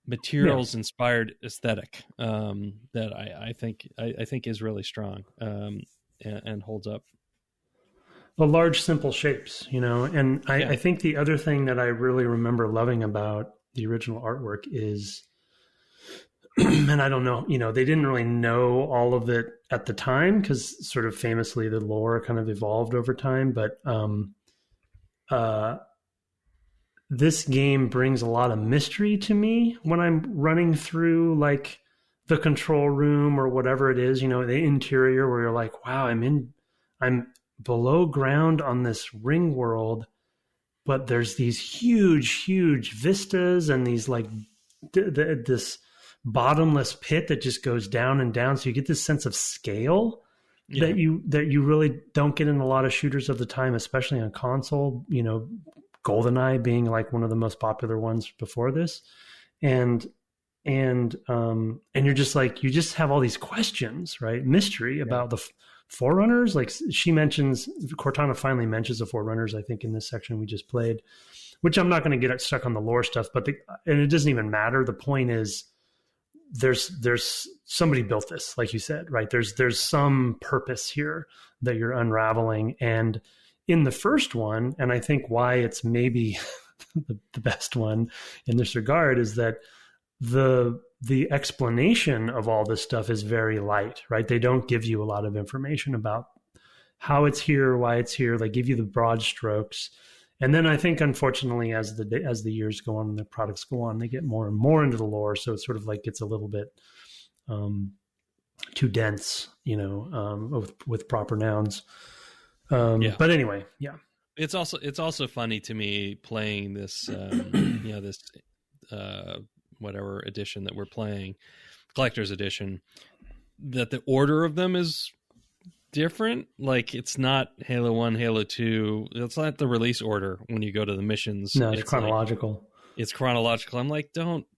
materials inspired aesthetic that I think is really strong and holds up. The large, simple shapes, and I think the other thing that I really remember loving about the original artwork is, and I don't know, they didn't really know all of it at the time because sort of famously the lore kind of evolved over time, but this game brings a lot of mystery to me when I'm running through like the control room or whatever it is, the interior, where you're like, wow, I'm below ground on this ring world, but there's these huge vistas and these like this bottomless pit that just goes down and down. So you get this sense of scale that you really don't get in a lot of shooters of the time, especially on console, GoldenEye being like one of the most popular ones before this. And you're just like, you just have all these questions, right? Mystery about the Forerunners. Like Cortana finally mentions the Forerunners, I think, in this section we just played, which I'm not going to get stuck on the lore stuff, and it doesn't even matter. The point is there's somebody built this, like you said, right? There's some purpose here that you're unraveling. And in the first one, and I think why it's maybe the best one in this regard, is that the explanation of all this stuff is very light, right? They don't give you a lot of information about how it's here, why it's here. They give you the broad strokes. And then I think, unfortunately, as the years go on and the products go on, they get more and more into the lore. So it sort of like gets a little bit too dense, with proper nouns. But anyway, yeah. It's also funny to me playing this, this whatever edition that we're playing, collector's edition, that the order of them is different. Like, it's not Halo 1, Halo 2. It's not the release order when you go to the missions. No, it's chronological. Like, it's chronological. I'm like,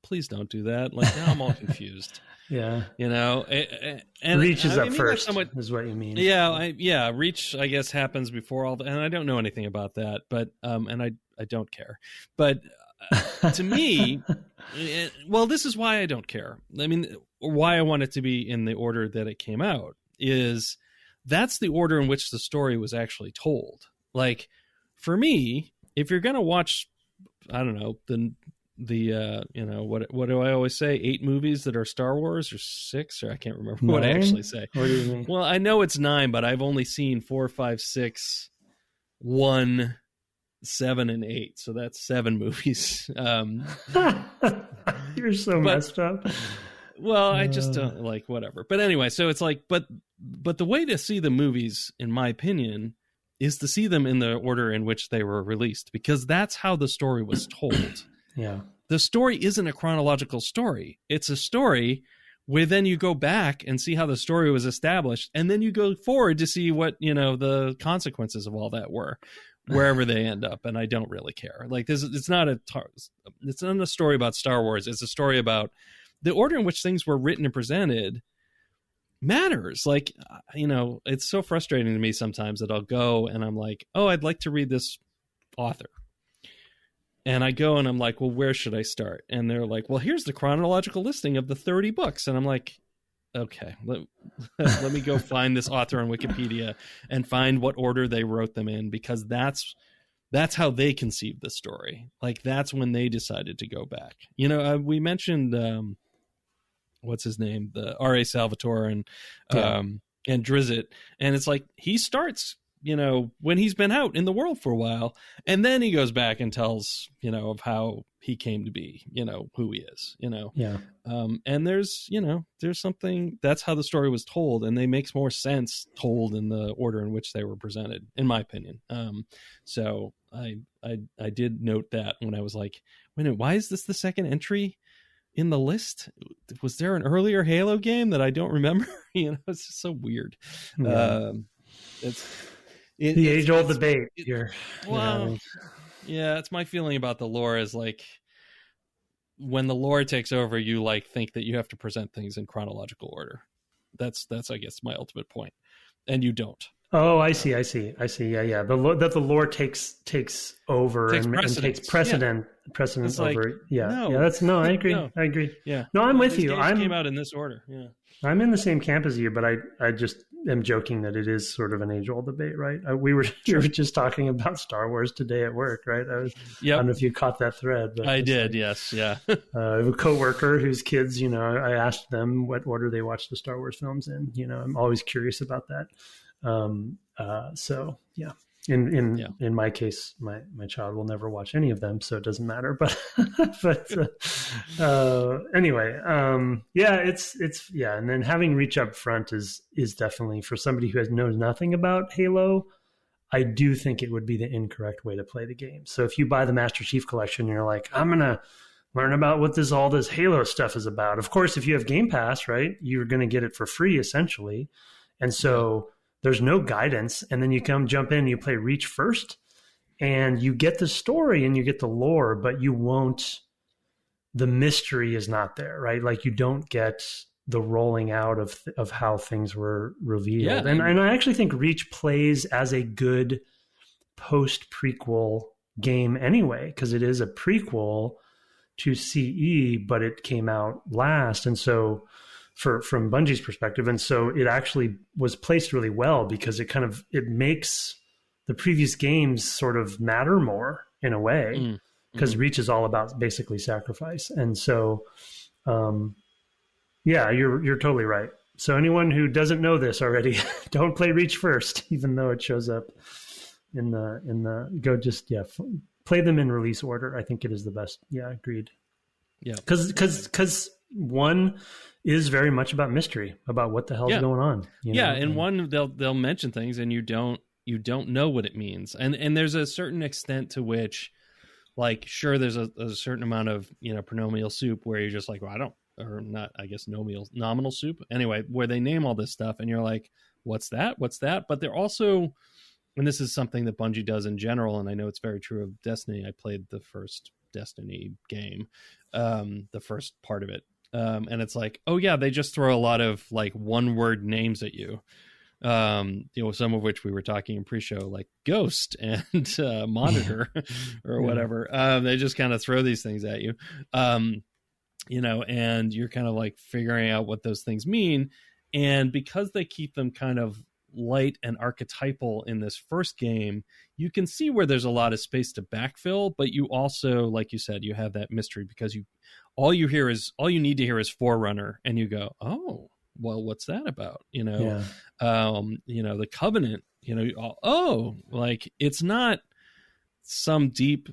please don't do that. Like, now I'm all confused. Yeah. You know, and Reach is up first, is what you mean. Yeah, Reach, I guess, happens before all and I don't know anything about that, but and I don't care. But to me, well, this is why I don't care. I mean, why I want it to be in the order that it came out is that's the order in which the story was actually told. Like, for me, if you're going to watch, I don't know, the you know, what do I always say? 8 movies that are Star Wars, or 6, or I can't remember 9? What I actually say. What do you mean? Well, I know it's 9, but I've only seen 4, 5, 6, 1, 7, and 8. So that's 7 movies. You're so messed up. Well, I just don't like whatever. But anyway, so it's like, but the way to see the movies, in my opinion, is to see them in the order in which they were released, because that's how the story was told. Yeah. The story isn't a chronological story. It's a story where then you go back and see how the story was established, and then you go forward to see what, you know, the consequences of all that were, wherever they end up. And I don't really care. Like, this, it's not a story about Star Wars. It's a story about the order in which things were written and presented matters. Like, you know, it's so frustrating to me sometimes that I'll go and I'm like, oh, I'd like to read this author. And I go and I'm like, well, where should I start? And they're like, well, here's the chronological listing of the 30 books. And I'm like, okay, let me go find this author on Wikipedia and find what order they wrote them in, because that's how they conceived the story. Like, that's when they decided to go back. You know, we mentioned, what's his name? The R.A. Salvatore and Drizzt. And it's like, he starts, you know, when he's been out in the world for a while, and then he goes back and tells, you know, of how he came to be, you know, who he is, you know. Yeah. And there's something, that's how the story was told, and they makes more sense told in the order in which they were presented, in my opinion. So I did note that when I was like, wait a minute, why is this the second entry in the list? Was there an earlier Halo game that I don't remember? You know, it's just so weird. Yeah. It's the age-old debate here. Well, yeah, it's my feeling about the lore is like, when the lore takes over, you like think that you have to present things in chronological order. That's I guess my ultimate point, and you don't. Oh, I see. Yeah. That the lore takes over and takes precedence like, over. Yeah. No, I agree. No. I agree. Yeah. No, I'm with you. I came out in this order. Yeah. I'm in the same camp as you, but I just am joking that it is sort of an age-old debate, right? We were just talking about Star Wars today at work, right? I don't know if you caught that thread. But I did, yes, yeah. I have a coworker whose kids, you know, I asked them what order they watched the Star Wars films in. You know, I'm always curious about that. So yeah. In my case, my child will never watch any of them, so it doesn't matter. But anyway, it's and then having Reach up front is definitely, for somebody who knows nothing about Halo, I do think it would be the incorrect way to play the game. So if you buy the Master Chief Collection, you're like, I'm gonna learn about what all this Halo stuff is about. Of course, if you have Game Pass, right, you're gonna get it for free essentially, and so there's no guidance, and then you jump in and you play Reach first, and you get the story and you get the lore, but the mystery is not there, right? Like, you don't get the rolling out of how things were revealed. Yeah, and I actually think Reach plays as a good post-prequel game anyway, because it is a prequel to CE, but it came out last, and so from Bungie's perspective. And so it actually was placed really well, because it makes the previous games sort of matter more in a way, because Reach is all about basically sacrifice. And so, you're totally right. So anyone who doesn't know this already, don't play Reach first, even though it shows up in the play them in release order. I think it is the best. Yeah, agreed. Yeah. Cause one is very much about mystery, about what the hell's going on. You know? And one, they'll mention things and you don't know what it means. And there's a certain extent to which, like, sure, there's a certain amount of, you know, pronominal soup where you're just like, well, nominal soup. Anyway, where they name all this stuff and you're like, what's that? But they're also, and this is something that Bungie does in general, and I know it's very true of Destiny. I played the first Destiny game, the first part of it. And it's like, oh yeah, they just throw a lot of like one word names at you. Some of which we were talking in pre-show, like Ghost and Monitor or whatever. They just kind of throw these things at you, and you're kind of like figuring out what those things mean. And because they keep them kind of light and archetypal in this first game, you can see where there's a lot of space to backfill, but you also, like you said, you have that mystery because all you need to hear is Forerunner, and you go, oh, well, what's that about? The Covenant, like it's not some deep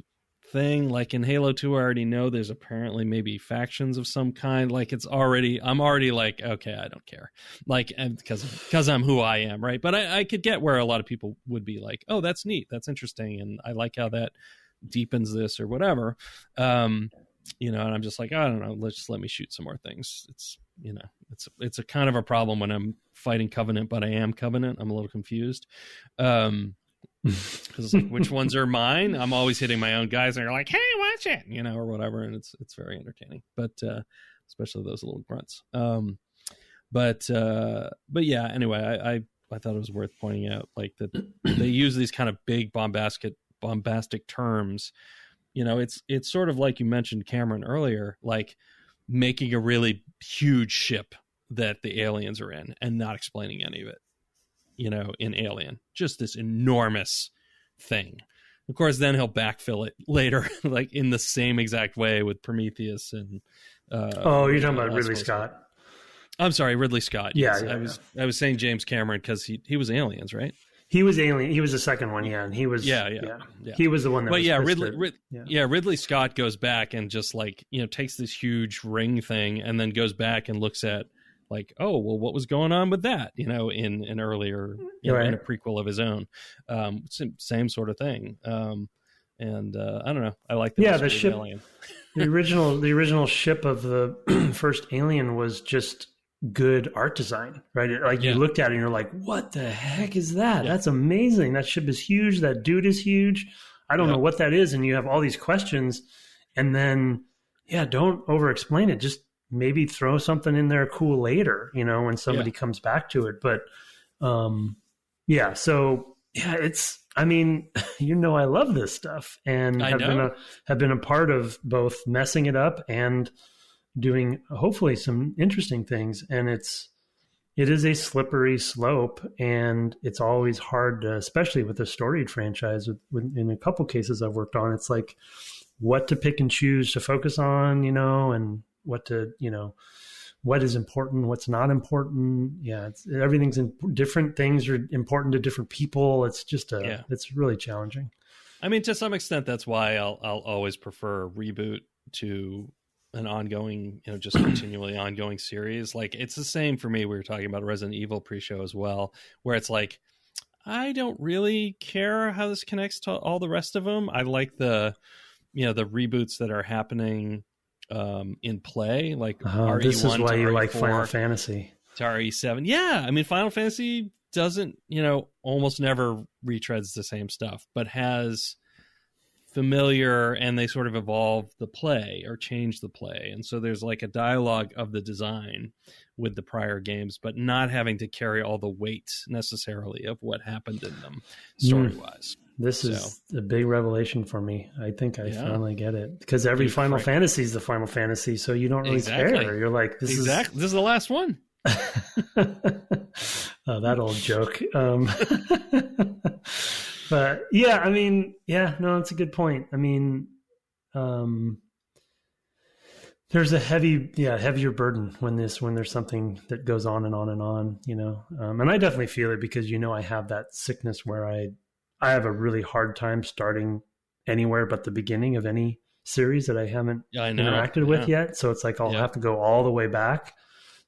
thing like in Halo 2. I already know there's apparently maybe factions of some kind. Like I'm already like, okay, I don't care, like, and because I'm who I am, right? But I could get where a lot of people would be like, oh, that's neat, that's interesting, and I like how that deepens this or whatever. And I'm just like, I don't know, let me shoot some more things. It's a kind of a problem when I'm fighting Covenant, but I am Covenant. I'm a little confused. Because it's like, which ones are mine? I'm always hitting my own guys, and they're like, hey, watch it, or whatever. And it's very entertaining, but especially those little grunts. But yeah, anyway, I thought it was worth pointing out, like, that they use these kind of big bombastic terms. It's sort of like you mentioned, Cameron, earlier, like making a really huge ship that the aliens are in and not explaining any of it, in Alien. Just this enormous thing. Of course, then he'll backfill it later, like in the same exact way with Prometheus and... you're talking about Ridley Scott. I'm sorry, Ridley Scott. Yeah, yes. I was saying James Cameron because he was Aliens, right? He was Alien. He was the second one, yeah, and he was he was the one that. But Ridley Scott goes back and just like takes this huge ring thing and then goes back and looks at like, oh well, what was going on with that? In an earlier in a prequel of his own, same sort of thing. And I don't know. I like the ship. Alien. the original ship of the first Alien was just good art design, right? Like you looked at it and you're like, what the heck is that? That's amazing. That ship is huge. That dude is huge. I don't know what that is. And you have all these questions, and then, don't over explain it. Just maybe throw something in there cool later, when somebody comes back to it. But, it's, I mean, I love this stuff, and have been a part of both messing it up and doing hopefully some interesting things. And it is a slippery slope, and it's always hard to, especially with a storied franchise, in a couple cases I've worked on, it's like what to pick and choose to focus on, and what to, what is important, what's not important. Everything's different things are important to different people. It's just it's really challenging. I mean, to some extent, that's why I'll always prefer a reboot to an ongoing, just continually ongoing series. Like, it's the same for me. We were talking about Resident Evil pre-show as well, where it's like, I don't really care how this connects to all the rest of them. I like the reboots that are happening in play, like RE1 this is why you RE4, like Final Fantasy to RE7. Yeah, I mean, Final Fantasy doesn't, almost never retreads the same stuff, but has familiar, and they sort of evolve the play or change the play. And so there's like a dialogue of the design with the prior games, but not having to carry all the weight necessarily of what happened in them story-wise. This is a big revelation for me. I think I finally get it, because every Final Fantasy is the Final Fantasy, so you don't really care. You're like, this is the last one. Oh, that old joke. But I mean, it's a good point. I mean, there's a heavier burden when there's something that goes on and on and on, and I definitely feel it, because, I have that sickness where I have a really hard time starting anywhere but the beginning of any series that I haven't interacted with yet. So it's like, I'll have to go all the way back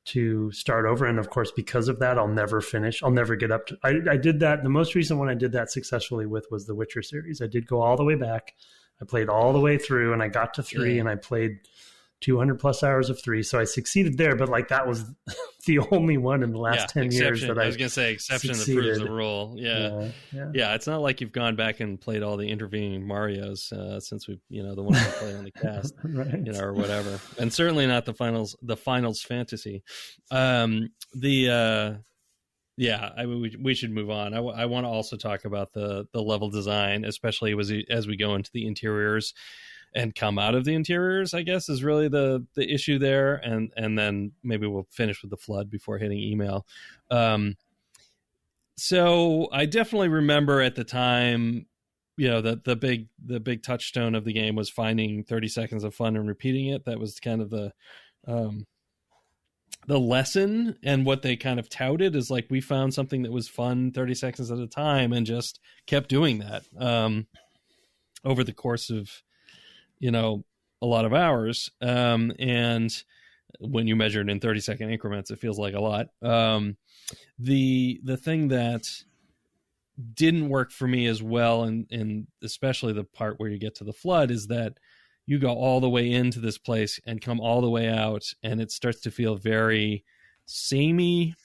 to start over. And of course, because of that, I'll never finish. I'll never get up to, I did that. The most recent one I did that successfully with was the Witcher series. I did go all the way back. I played all the way through, and I got to 3 and I played 200 plus hours of 3. So I succeeded there, but like that was the only one in the last 10 years that I was going to say exception that proves the rule. Yeah. It's not like you've gone back and played all the intervening Marios since we've, the one we played on the cast, right. Or whatever. And certainly not the finals fantasy. We should move on. I want to also talk about the level design, especially as we go into the interiors and come out of the interiors, I guess, is really the issue there. And then maybe we'll finish with the flood before hitting email. So I definitely remember at the time, the big touchstone of the game was finding 30 seconds of fun and repeating it. That was kind of the lesson, and what they kind of touted is like, we found something that was fun 30 seconds at a time and just kept doing that over the course of, a lot of hours. And when you measure it in 30-second increments, it feels like a lot. The thing that didn't work for me as well, and especially the part where you get to the flood, is that you go all the way into this place and come all the way out, and it starts to feel very samey.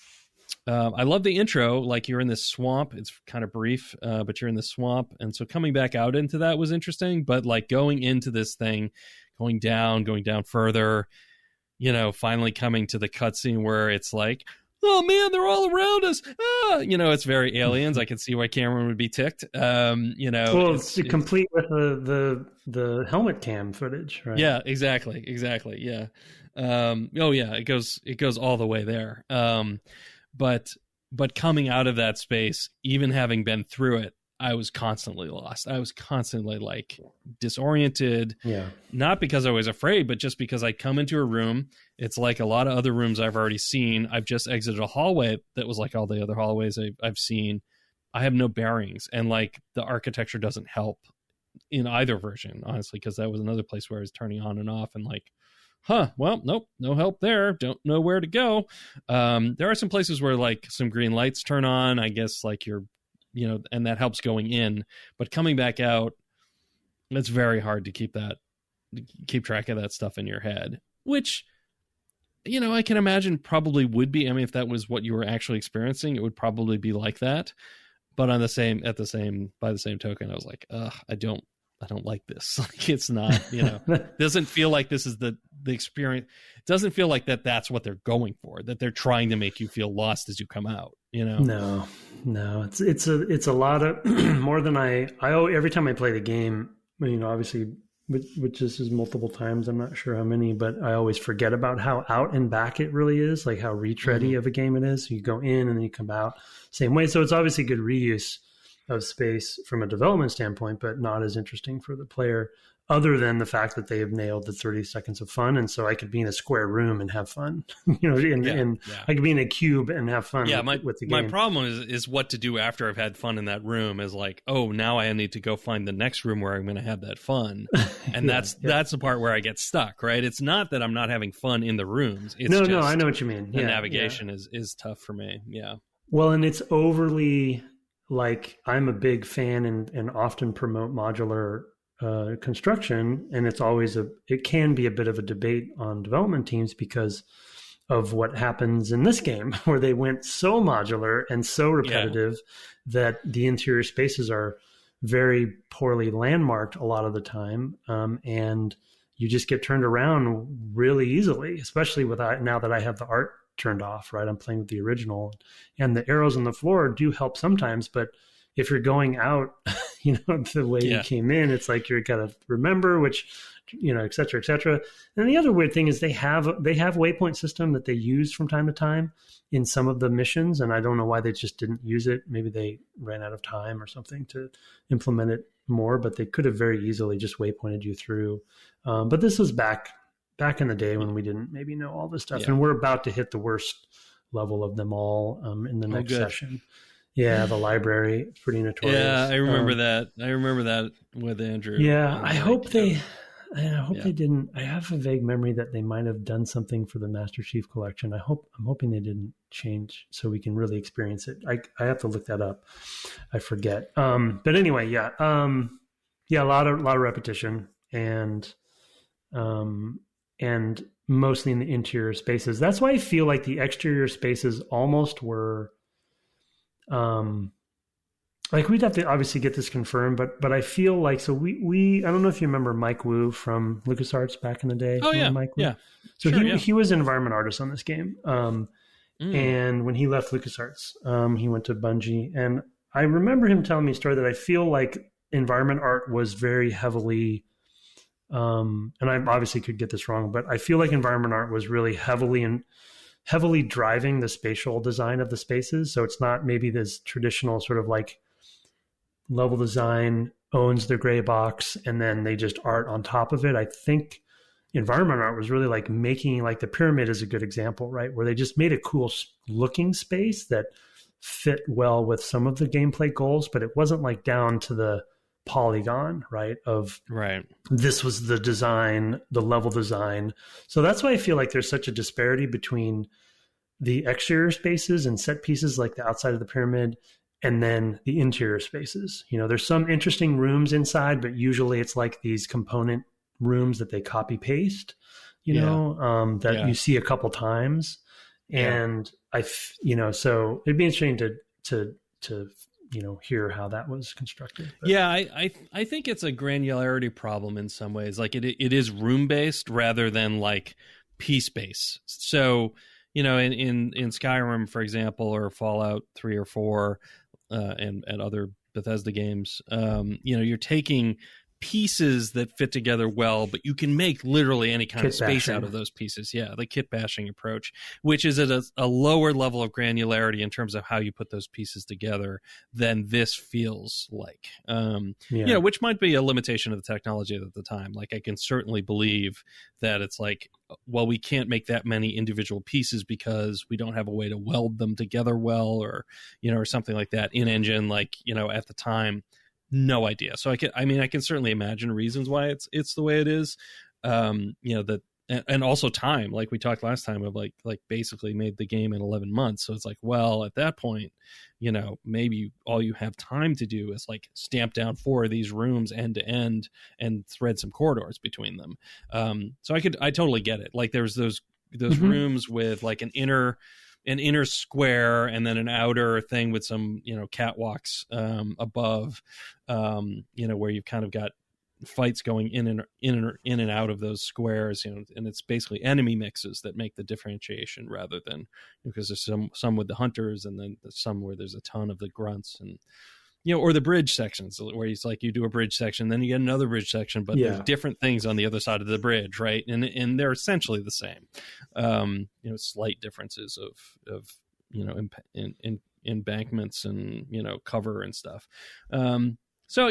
I love the intro, like you're in this swamp. It's kind of brief, but you're in the swamp. And so coming back out into that was interesting, but like going into this thing, going down further, finally coming to the cutscene where it's like, oh man, they're all around us. It's very Aliens. I can see why Cameron would be ticked. Well, it's complete with the helmet cam footage, right? Yeah, exactly. Yeah. It goes all the way there. But coming out of that space, even having been through it, I was constantly lost. I was constantly like disoriented. Yeah. Not because I was afraid, but just because I come into a room. It's like a lot of other rooms I've already seen. I've just exited a hallway that was like all the other hallways I've seen. I have no bearings, and like the architecture doesn't help in either version, honestly, because that was another place where I was turning on and off and like, well, nope, no help there. Don't know where to go. There are some places where like some green lights turn on, I guess, like you're, and that helps going in, but coming back out, it's very hard to keep track of that stuff in your head, which, I can imagine probably would be. I mean, if that was what you were actually experiencing, it would probably be like that. But by the same token, I was like, I don't like this. Like, it's not, doesn't feel like this is the experience. It doesn't feel like that's what they're going for, that they're trying to make you feel lost as you come out, No, it's a lot of more than I owe every time I play the game, obviously, which this is multiple times. I'm not sure how many, but I always forget about how out and back it really is, like how reach-ready of a game it is. So you go in and then you come out same way. So it's obviously good reuse of space from a development standpoint, but not as interesting for the player, other than the fact that they have nailed the 30 seconds of fun. And so I could be in a square room and have fun, and I could be in a cube and have fun with the game. My problem is what to do after I've had fun in that room is like, oh, now I need to go find the next room where I'm going to have that fun. And that's the part where I get stuck, right? It's not that I'm not having fun in the rooms. It's no, I know what you mean. The navigation is tough for me. Yeah. Well, and it's overly, like, I'm a big fan and often promote modular construction, and it can be a bit of a debate on development teams because of what happens in this game, where they went so modular and so repetitive that the interior spaces are very poorly landmarked a lot of the time, and you just get turned around really easily, especially now that I have the art turned off, right? I'm playing with the original, and the arrows on the floor do help sometimes, but if you're going out, the way you came in, it's like you're got to remember which, et cetera, et cetera. And the other weird thing is they have waypoint system that they use from time to time in some of the missions. And I don't know why they just didn't use it. Maybe they ran out of time or something to implement it more, but they could have very easily just waypointed you through. But this was back in the day when we didn't maybe know all this stuff. And we're about to hit the worst level of them all in the next session. Yeah, the library. It's pretty notorious. Yeah, I remember that. I remember that with Andrew. Yeah, I hope they didn't. I have a vague memory that they might have done something for the Master Chief Collection. I'm hoping they didn't change so we can really experience it. I have to look that up. I forget. But anyway, a lot of repetition, and and mostly in the interior spaces. That's why I feel like the exterior spaces almost were, like we'd have to obviously get this confirmed, but I feel like, so we I don't know if you remember Mike Wu from LucasArts back in the day. Oh yeah, Mike Wu? yeah. So sure, he was an environment artist on this game. And when he left LucasArts, he went to Bungie, and I remember him telling me a story that I feel like environment art was very heavily, and I obviously could get this wrong, but I feel like environment art was really heavily driving the spatial design of the spaces. So it's not maybe this traditional sort of like level design owns the gray box and then they just art on top of it. I think environment art was really like making, like the pyramid is a good example, right? Where they just made a cool looking space that fit well with some of the gameplay goals, but it wasn't like down to the polygon, right? This was the design, the level design. So that's why I feel like there's such a disparity between the exterior spaces and set pieces like the outside of the pyramid and then the interior spaces. You know, there's some interesting rooms inside, but usually it's like these component rooms that they copy paste, that you see a couple times. And so it'd be interesting to hear how that was constructed. But. Yeah, I think it's a granularity problem in some ways. Like it is room based rather than like piece based. So, in Skyrim, for example, or Fallout 3 or 4, and other Bethesda games, you're taking pieces that fit together well, but you can make literally any kind of space out of those pieces. Yeah, the kit bashing approach, which is at a lower level of granularity in terms of how you put those pieces together than this feels like. Which might be a limitation of the technology at the time. Like I can certainly believe that it's like, well, we can't make that many individual pieces because we don't have a way to weld them together well, or something like that in engine. Like at the time. No idea. So I can certainly imagine reasons why it's the way it is. And also time, like we talked last time, of like basically made the game in 11 months. So it's like, well, at that point, maybe all you have time to do is like stamp down 4 of these rooms end to end and thread some corridors between them. So I totally get it. Like there's those rooms with like an inner square and then an outer thing with some catwalks above, where you've kind of got fights going in and out of those squares, and it's basically enemy mixes that make the differentiation, rather than because there's some with the hunters and then some where there's a ton of the grunts, and or the bridge sections where it's like you do a bridge section, then you get another bridge section, but there's different things on the other side of the bridge, right? And they're essentially the same, slight differences of embankments and cover and stuff. So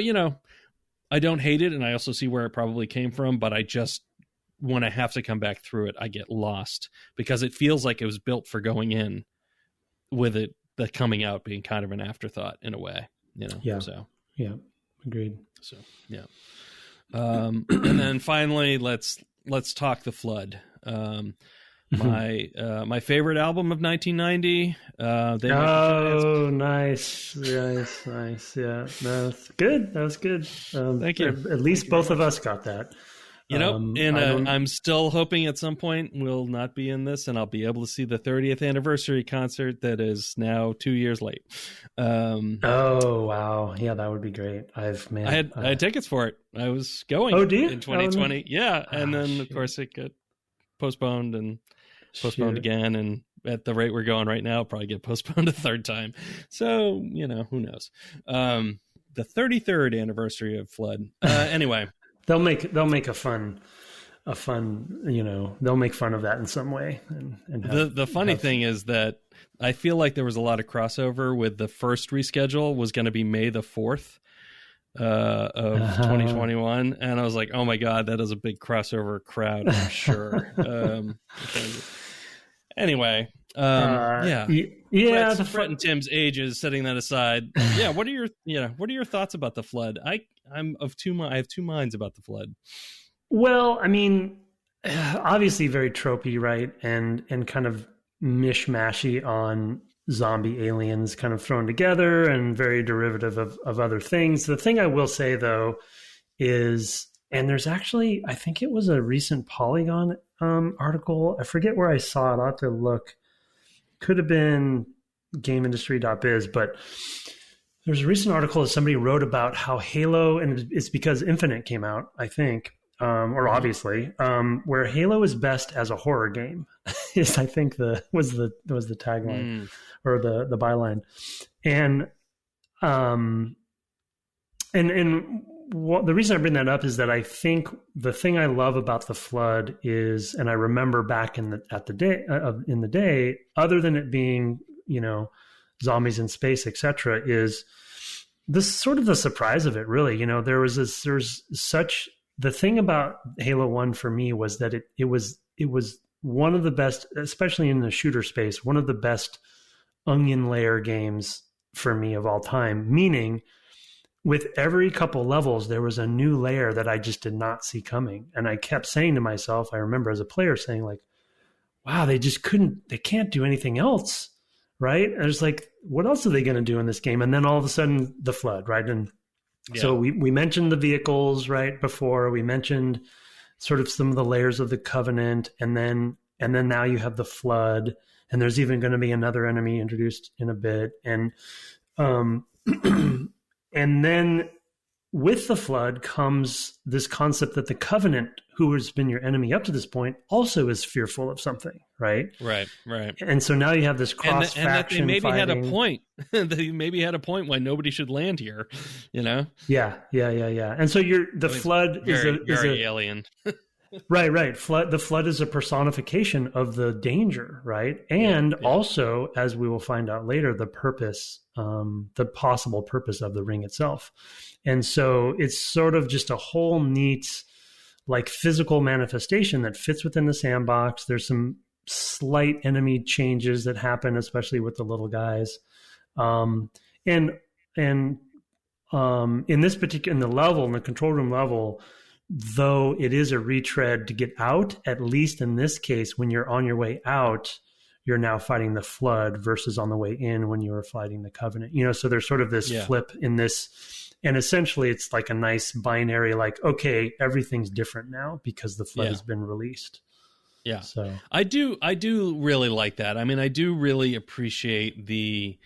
I don't hate it, and I also see where it probably came from, but I just, when I have to come back through it, I get lost because it feels like it was built for going in, with it the coming out being kind of an afterthought in a way. So agreed. So and then finally let's talk the Flood. My favorite album of 1990. Nice. Yeah, that's good. That was good. Thank you. At least both of us got that. I'm still hoping at some point we'll not be in this and I'll be able to see the 30th anniversary concert that is now 2 years late. Oh wow, yeah, that would be great. I had tickets for it. I was going in 2020. Yeah, and then of course it got postponed and postponed again, and at the rate we're going right now, it'll probably get postponed a third time. So who knows? The 33rd anniversary of Flood. Anyway. They'll make a fun, they'll make fun of that in some way. And the funny thing is that I feel like there was a lot of crossover with the first reschedule was going to be May the 4th of 2021. And I was like, oh my God, that is a big crossover crowd, I'm sure. Anyway. Brett and Tim's ages, setting that aside. Yeah. What are your thoughts about the Flood? I have 2 minds about the Flood. Well, I mean, obviously very tropey, right? And kind of mishmashy on zombie aliens kind of thrown together and very derivative of other things. The thing I will say though is, and there's actually, I think it was a recent Polygon article. I forget where I saw it. I'll have to look. Could have been GameIndustry.biz, but there's a recent article that somebody wrote about how Halo, and it's because Infinite came out, I think, or obviously, where Halo is best as a horror game. Is I think was the tagline or the byline, and the reason I bring that up is that I think the thing I love about the Flood is, and I remember back in the day, other than it being, zombies in space, etc., is this sort of the surprise of it. Really, the thing about Halo 1 for me was that it was one of the best, especially in the shooter space, one of the best onion layer games for me of all time. Meaning, with every couple levels, there was a new layer that I just did not see coming. And I kept saying to myself, I remember as a player saying like, wow, they can't do anything else. Right. And it's like, what else are they going to do in this game? And then all of a sudden the Flood, right? And so we mentioned the vehicles right before, we mentioned sort of some of the layers of the Covenant. And then now you have the Flood, and there's even going to be another enemy introduced in a bit. And, and then with the Flood comes this concept that the Covenant, who has been your enemy up to this point, also is fearful of something, right? Right. And so now you have this cross-faction and that they maybe fighting. had a point. They maybe had a point why nobody should land here, Yeah. And so the Flood is very alien. Right. The Flood is a personification of the danger, right? And also, as we will find out later, the purpose, the possible purpose of the ring itself. And so it's sort of just a whole neat, like, physical manifestation that fits within the sandbox. There's some slight enemy changes that happen, especially with the little guys. In the control room level, though it is a retread to get out, at least in this case, when you're on your way out, you're now fighting the Flood versus on the way in when you were fighting the Covenant. So there's sort of this flip in this, and essentially it's like a nice binary, like, okay, everything's different now because the Flood has been released. Yeah. So I do really like that. I mean, I do really appreciate the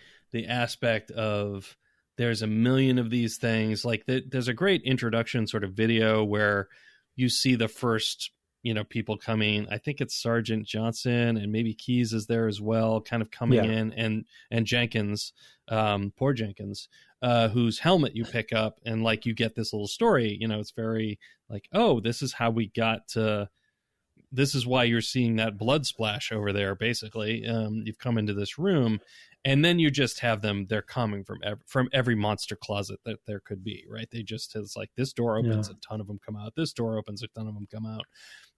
aspect of, there's a million of these things. Like there's a great introduction sort of video where you see the first, people coming. I think it's Sergeant Johnson, and maybe Keyes is there as well, kind of coming in, and Jenkins, poor Jenkins, whose helmet you pick up, and like you get this little story. It's very like, oh, this is how we got to. This is why you're seeing that blood splash over there. Basically, you've come into this room. And then you just have them, they're coming from every monster closet that there could be, right? It's like, this door opens, a ton of them come out. This door opens, a ton of them come out.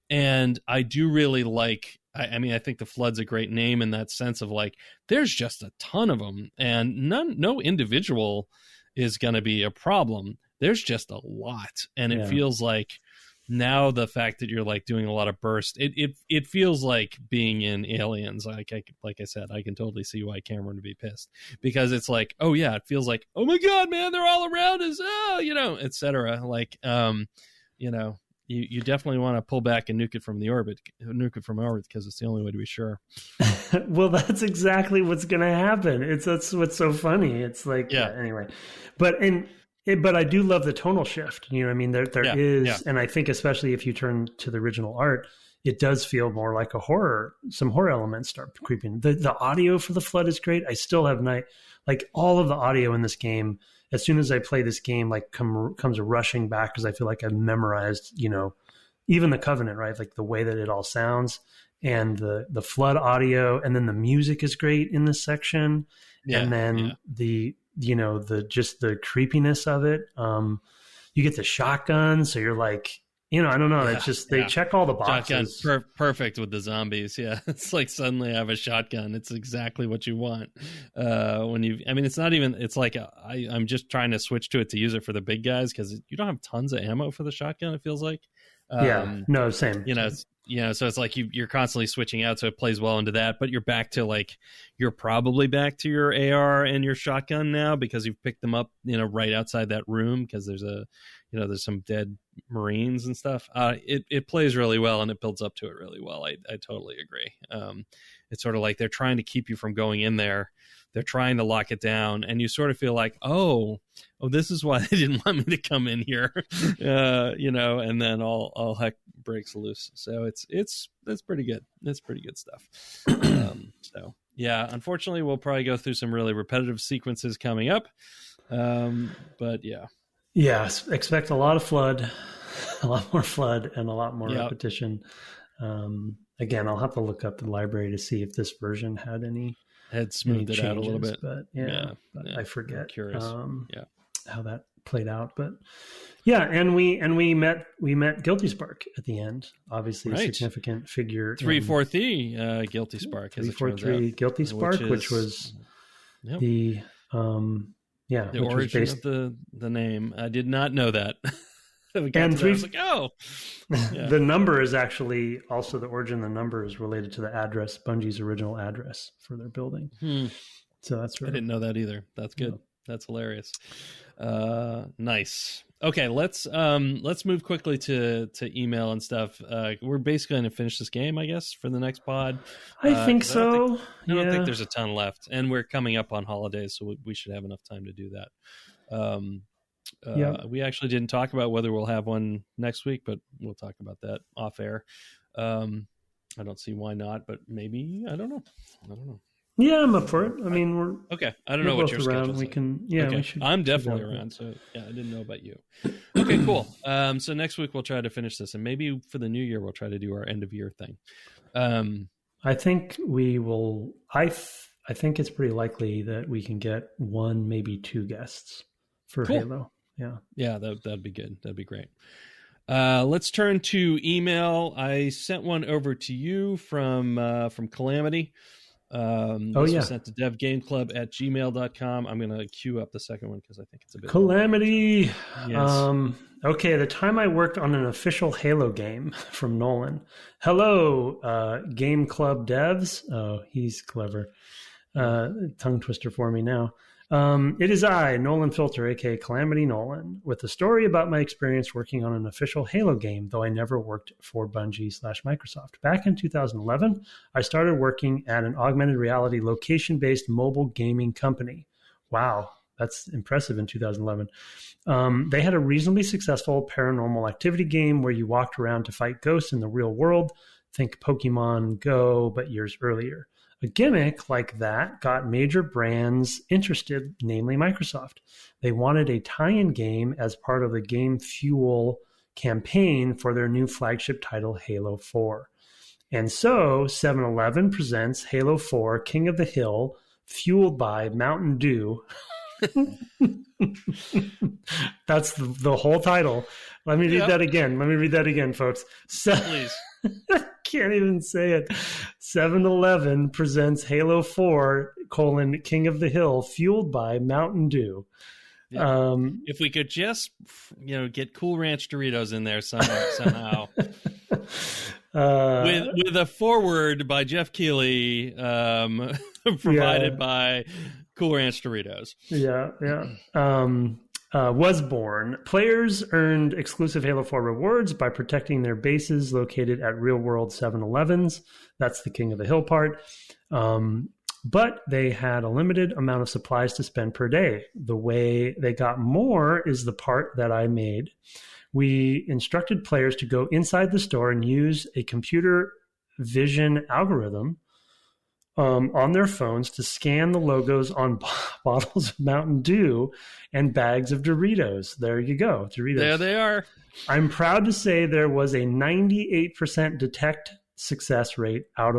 And I do really like, I mean, I think the Flood's a great name in that sense of like, there's just a ton of them, and no individual is going to be a problem. There's just a lot. And it feels like, now the fact that you're like doing a lot of burst, it feels like being in Aliens. Like I said, I can totally see why Cameron would be pissed, because it's like, oh yeah, it feels like, oh my god, man, they're all around us, etc. Like, you definitely want to pull back and nuke it from orbit because it's the only way to be sure. Well, that's exactly what's going to happen. That's what's so funny. It's like, anyway, but I do love the tonal shift. I mean, there is, and I think especially if you turn to the original art, it does feel more like some horror elements start creeping. The audio for the Flood is great. I still have all of the audio in this game, as soon as I play this game, like comes rushing back, because I feel like I've memorized, even the Covenant, right? Like the way that it all sounds, and the Flood audio, and then the music is great in this section. And then the creepiness of it. You get the shotgun, so you're like, I don't know. It's just, they check all the boxes. Shotgun, perfect with the zombies. Yeah. It's like suddenly I have a shotgun. It's exactly what you want. It's not even, it's like, I'm just trying to switch to it to use it for the big guys, because you don't have tons of ammo for the shotgun, it feels like. No, same. so it's like you're constantly switching out, so it plays well into that. But you're probably back to your AR and your shotgun now because you've picked them up, right outside that room because there's some dead Marines and stuff. It plays really well and it builds up to it really well. I totally agree. It's sort of like they're trying to keep you from going in there. They're trying to lock it down, and you sort of feel like, oh, this is why they didn't want me to come in here, and then all heck breaks loose. So that's pretty good. That's pretty good stuff. So yeah, unfortunately, we'll probably go through some really repetitive sequences coming up. But yeah. Yes, expect a lot of flood, a lot more flood, and a lot more repetition. Again, I'll have to look up the library to see if this version had smoothed it out a little bit, but I forget. I'm curious. How that played out, but and we met Guilty Spark at the end. Obviously, a significant figure. 343 Guilty Spark. 343 Guilty Spark, which was the origin of the name. I did not know that. I was like, the number is actually also the origin of the number is related to the address, Bungie's original address for their building. So that's right. I didn't know that either. That's good. That's hilarious. Nice. Okay, let's move quickly to email and stuff. We're basically going to finish this game, I guess, for the next pod. I think so. I don't think there's a ton left, and we're coming up on holidays, so we should have enough time to do that. We actually didn't talk about whether we'll have one next week, but we'll talk about that off air. I don't see why not, but maybe, I don't know. Yeah, I'm up for it. I mean, we're okay. I don't know what your schedule is. We can, okay. We should. I'm definitely around. So I didn't know about you. Okay, cool. So next week we'll try to finish this, and maybe for the new year we'll try to do our end of year thing. I think we will. I think it's pretty likely that we can get one, maybe two guests for Halo. Yeah, that'd be good. That'd be great. Let's turn to email. I sent one over to you from Calamity. This was sent to devgameclub@gmail.com. I'm going to queue up the second one because I think it's a bit Calamity. Yes. Okay, the time I worked on an official Halo game from Nolan. Hello, Game Club devs. Oh, he's clever. Tongue twister for me now. It is I, Nolan Filter, aka Calamity Nolan, with a story about my experience working on an official Halo game, though I never worked for Bungie/Microsoft. Back in 2011, I started working at an augmented reality location-based mobile gaming company. Wow, that's impressive in 2011. They had a reasonably successful paranormal activity game where you walked around to fight ghosts in the real world. Think Pokemon Go, but years earlier. A gimmick like that got major brands interested, namely Microsoft. They wanted a tie-in game as part of the Game Fuel campaign for their new flagship title, Halo 4. And so 7-Eleven presents Halo 4 King of the Hill, fueled by Mountain Dew. That's the whole title. Let me read that again. Folks. Please. Can't even say it. 7-Eleven presents Halo 4, King of the Hill, fueled by Mountain Dew. Yeah. If we could just, get Cool Ranch Doritos in there somehow. With a foreword by Jeff Keighley, provided by Cool Ranch Doritos. Was born. Players earned exclusive Halo 4 rewards by protecting their bases located at real-world 7-Elevens. That's the King of the Hill part. But they had a limited amount of supplies to spend per day. The way they got more is the part that I made. We instructed players to go inside the store and use a computer vision algorithm on their phones to scan the logos on bottles of Mountain Dew and bags of Doritos. There you go, Doritos. There they are. I'm proud to say there was a 98% detect success rate out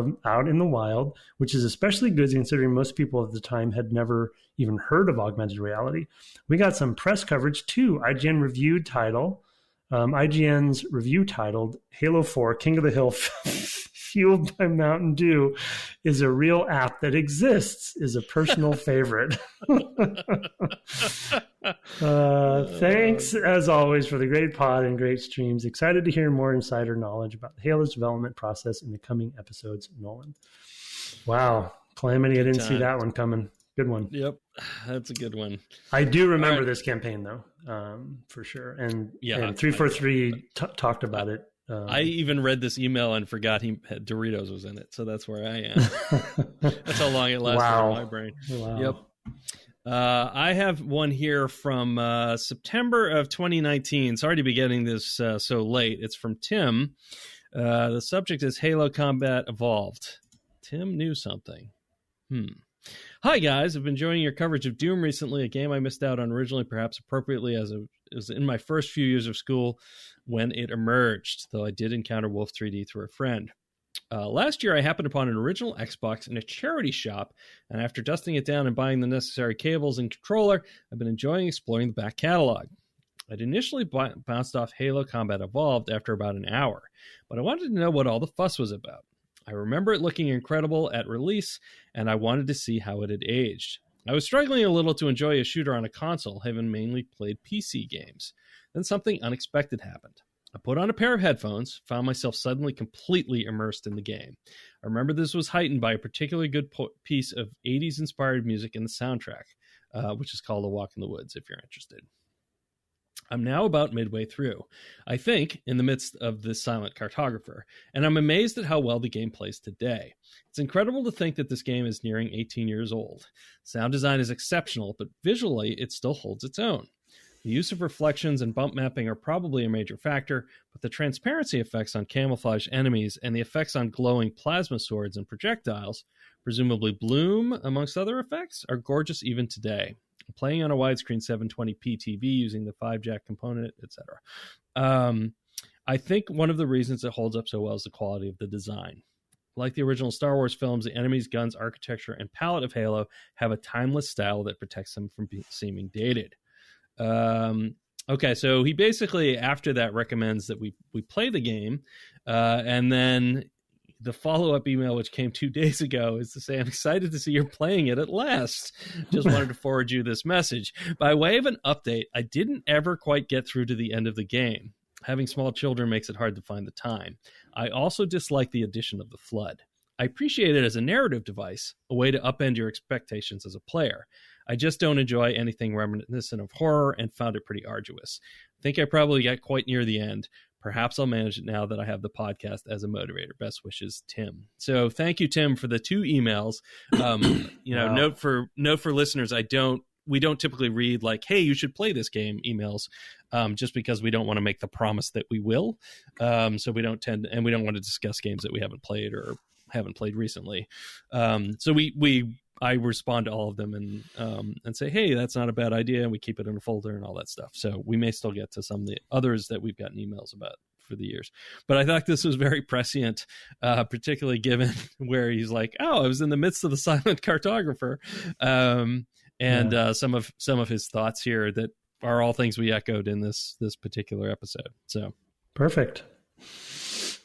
in the wild, which is especially good considering most people at the time had never even heard of augmented reality. We got some press coverage too. IGN's review titled Halo 4 King of the Hill Fueled by Mountain Dew is a real app that exists, is a personal favorite. Thanks, as always, for the great pod and great streams. Excited to hear more insider knowledge about Halo's development process in the coming episodes, Nolan. Wow. Calamity, I didn't see that one coming. Good one. Yep, that's a good one. I do remember this campaign, though, for sure. And 343 talked about it. I even read this email and forgot he had Doritos was in it, so that's where I am. That's how long it lasted in my brain. Wow. Yep. I have one here from September of 2019. Sorry to be getting this so late. It's from Tim. The subject is Halo Combat Evolved. Tim knew something. Hi, guys. I've been enjoying your coverage of Doom recently, a game I missed out on originally, perhaps appropriately, as it was in my first few years of school when it emerged, though I did encounter Wolf 3D through a friend. Last year, I happened upon an original Xbox in a charity shop, and after dusting it down and buying the necessary cables and controller, I've been enjoying exploring the back catalog. I'd initially bounced off Halo Combat Evolved after about an hour, but I wanted to know what all the fuss was about. I remember it looking incredible at release, and I wanted to see how it had aged. I was struggling a little to enjoy a shooter on a console, having mainly played PC games. Then something unexpected happened. I put on a pair of headphones, found myself suddenly completely immersed in the game. I remember this was heightened by a particularly good piece of 80s-inspired music in the soundtrack, which is called A Walk in the Woods, if you're interested. I'm now about midway through, I think, in the midst of this silent cartographer, and I'm amazed at how well the game plays today. It's incredible to think that this game is nearing 18 years old. Sound design is exceptional, but visually it still holds its own. The use of reflections and bump mapping are probably a major factor, but the transparency effects on camouflage enemies and the effects on glowing plasma swords and projectiles, presumably bloom amongst other effects, are gorgeous even today. Playing on a widescreen 720p TV using the 5-jack component, etc. I think one of the reasons it holds up so well is the quality of the design. Like the original Star Wars films, the enemies, guns, architecture, and palette of Halo have a timeless style that protects them from seeming dated. Okay, so he basically, after that, recommends that we play the game, and then the follow-up email, which came 2 days ago, is to say, I'm excited to see you're playing it at last. Just wanted to forward you this message. By way of an update, I didn't ever quite get through to the end of the game. Having small children makes it hard to find the time. I also dislike the addition of the Flood. I appreciate it as a narrative device, a way to upend your expectations as a player. I just don't enjoy anything reminiscent of horror and found it pretty arduous. I think I probably got quite near the end. Perhaps I'll manage it now that I have the podcast as a motivator. Best wishes, Tim. So thank you, Tim, for the 2 emails. Wow. Note for listeners, we don't typically read like, hey, you should play this game emails, just because we don't want to make the promise that we will. So we don't want to discuss games that we haven't played or haven't played recently. So I respond to all of them and say, hey, that's not a bad idea, and we keep it in a folder and all that stuff. So we may still get to some of the others that we've gotten emails about for the years. But I thought this was very prescient, particularly given where he's like, oh, I was in the midst of the silent cartographer, some of his thoughts here that are all things we echoed in this particular episode. So perfect.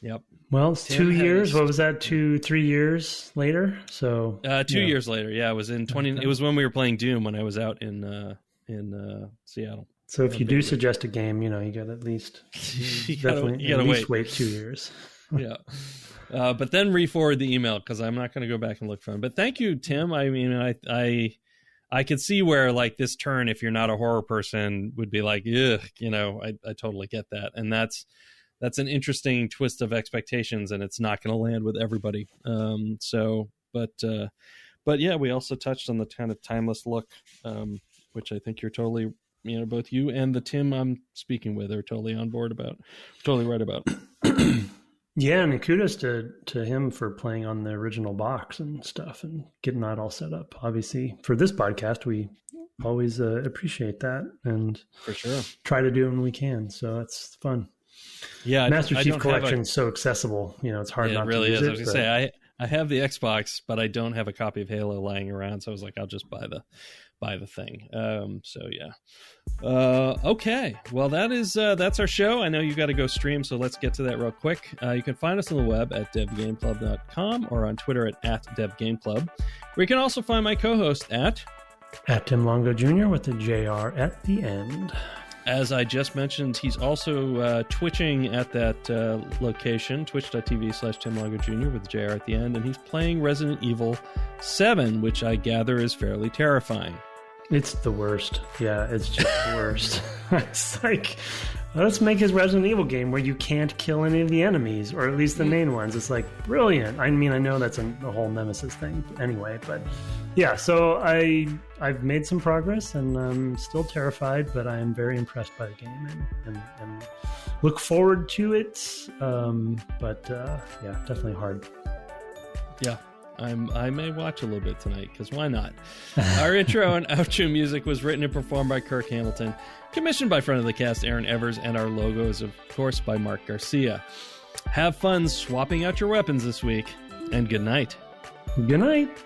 Yep. Well, it's 2 years. What was that? 3 years later? So 2 years later. Yeah, it was in 20. Okay. It was when we were playing Doom when I was out in Seattle. So if you do suggest a game, you got to at least wait 2 years. Yeah. But then re-forward the email because I'm not going to go back and look for him. But thank you, Tim. I mean, I could see where like this turn, if you're not a horror person, would be like, ugh, I totally get that, and that's an interesting twist of expectations, and it's not going to land with everybody. But yeah, we also touched on the kind of timeless look, which I think you're totally, both you and the Tim I'm speaking with are totally on board about, totally right about. Yeah, and kudos to him for playing on the original box and stuff and getting that all set up. Obviously, for this podcast, we always appreciate that and for sure try to do it when we can. So it's fun. Yeah, Master Chief Collection is so accessible. It's hard not to use it. I was going to say, I have the Xbox, but I don't have a copy of Halo lying around, so I was like, I'll just buy the thing. So yeah. Okay. Well, that's our show. I know you got to go stream, so let's get to that real quick. You can find us on the web at devgameclub.com or on Twitter at devgameclub, where you can also find my co-host at Tim Longo Jr. with the JR at the end. As I just mentioned, he's also twitching at that location, twitch.tv/Tim Longo Jr. with the JR at the end, and he's playing Resident Evil 7, which I gather is fairly terrifying. It's the worst. Yeah, it's just the worst. It's like, let's make his Resident Evil game where you can't kill any of the enemies, or at least the main ones. It's like, brilliant. I mean, I know that's a whole Nemesis thing anyway, but yeah, so I've made some progress, and I'm still terrified, but I am very impressed by the game and look forward to it. But yeah, definitely hard. Yeah. I may watch a little bit tonight, because why not? Our intro and outro music was written and performed by Kirk Hamilton, commissioned by friend of the cast Aaron Evers, and our logo is, of course, by Mark Garcia. Have fun swapping out your weapons this week, and good night. Good night.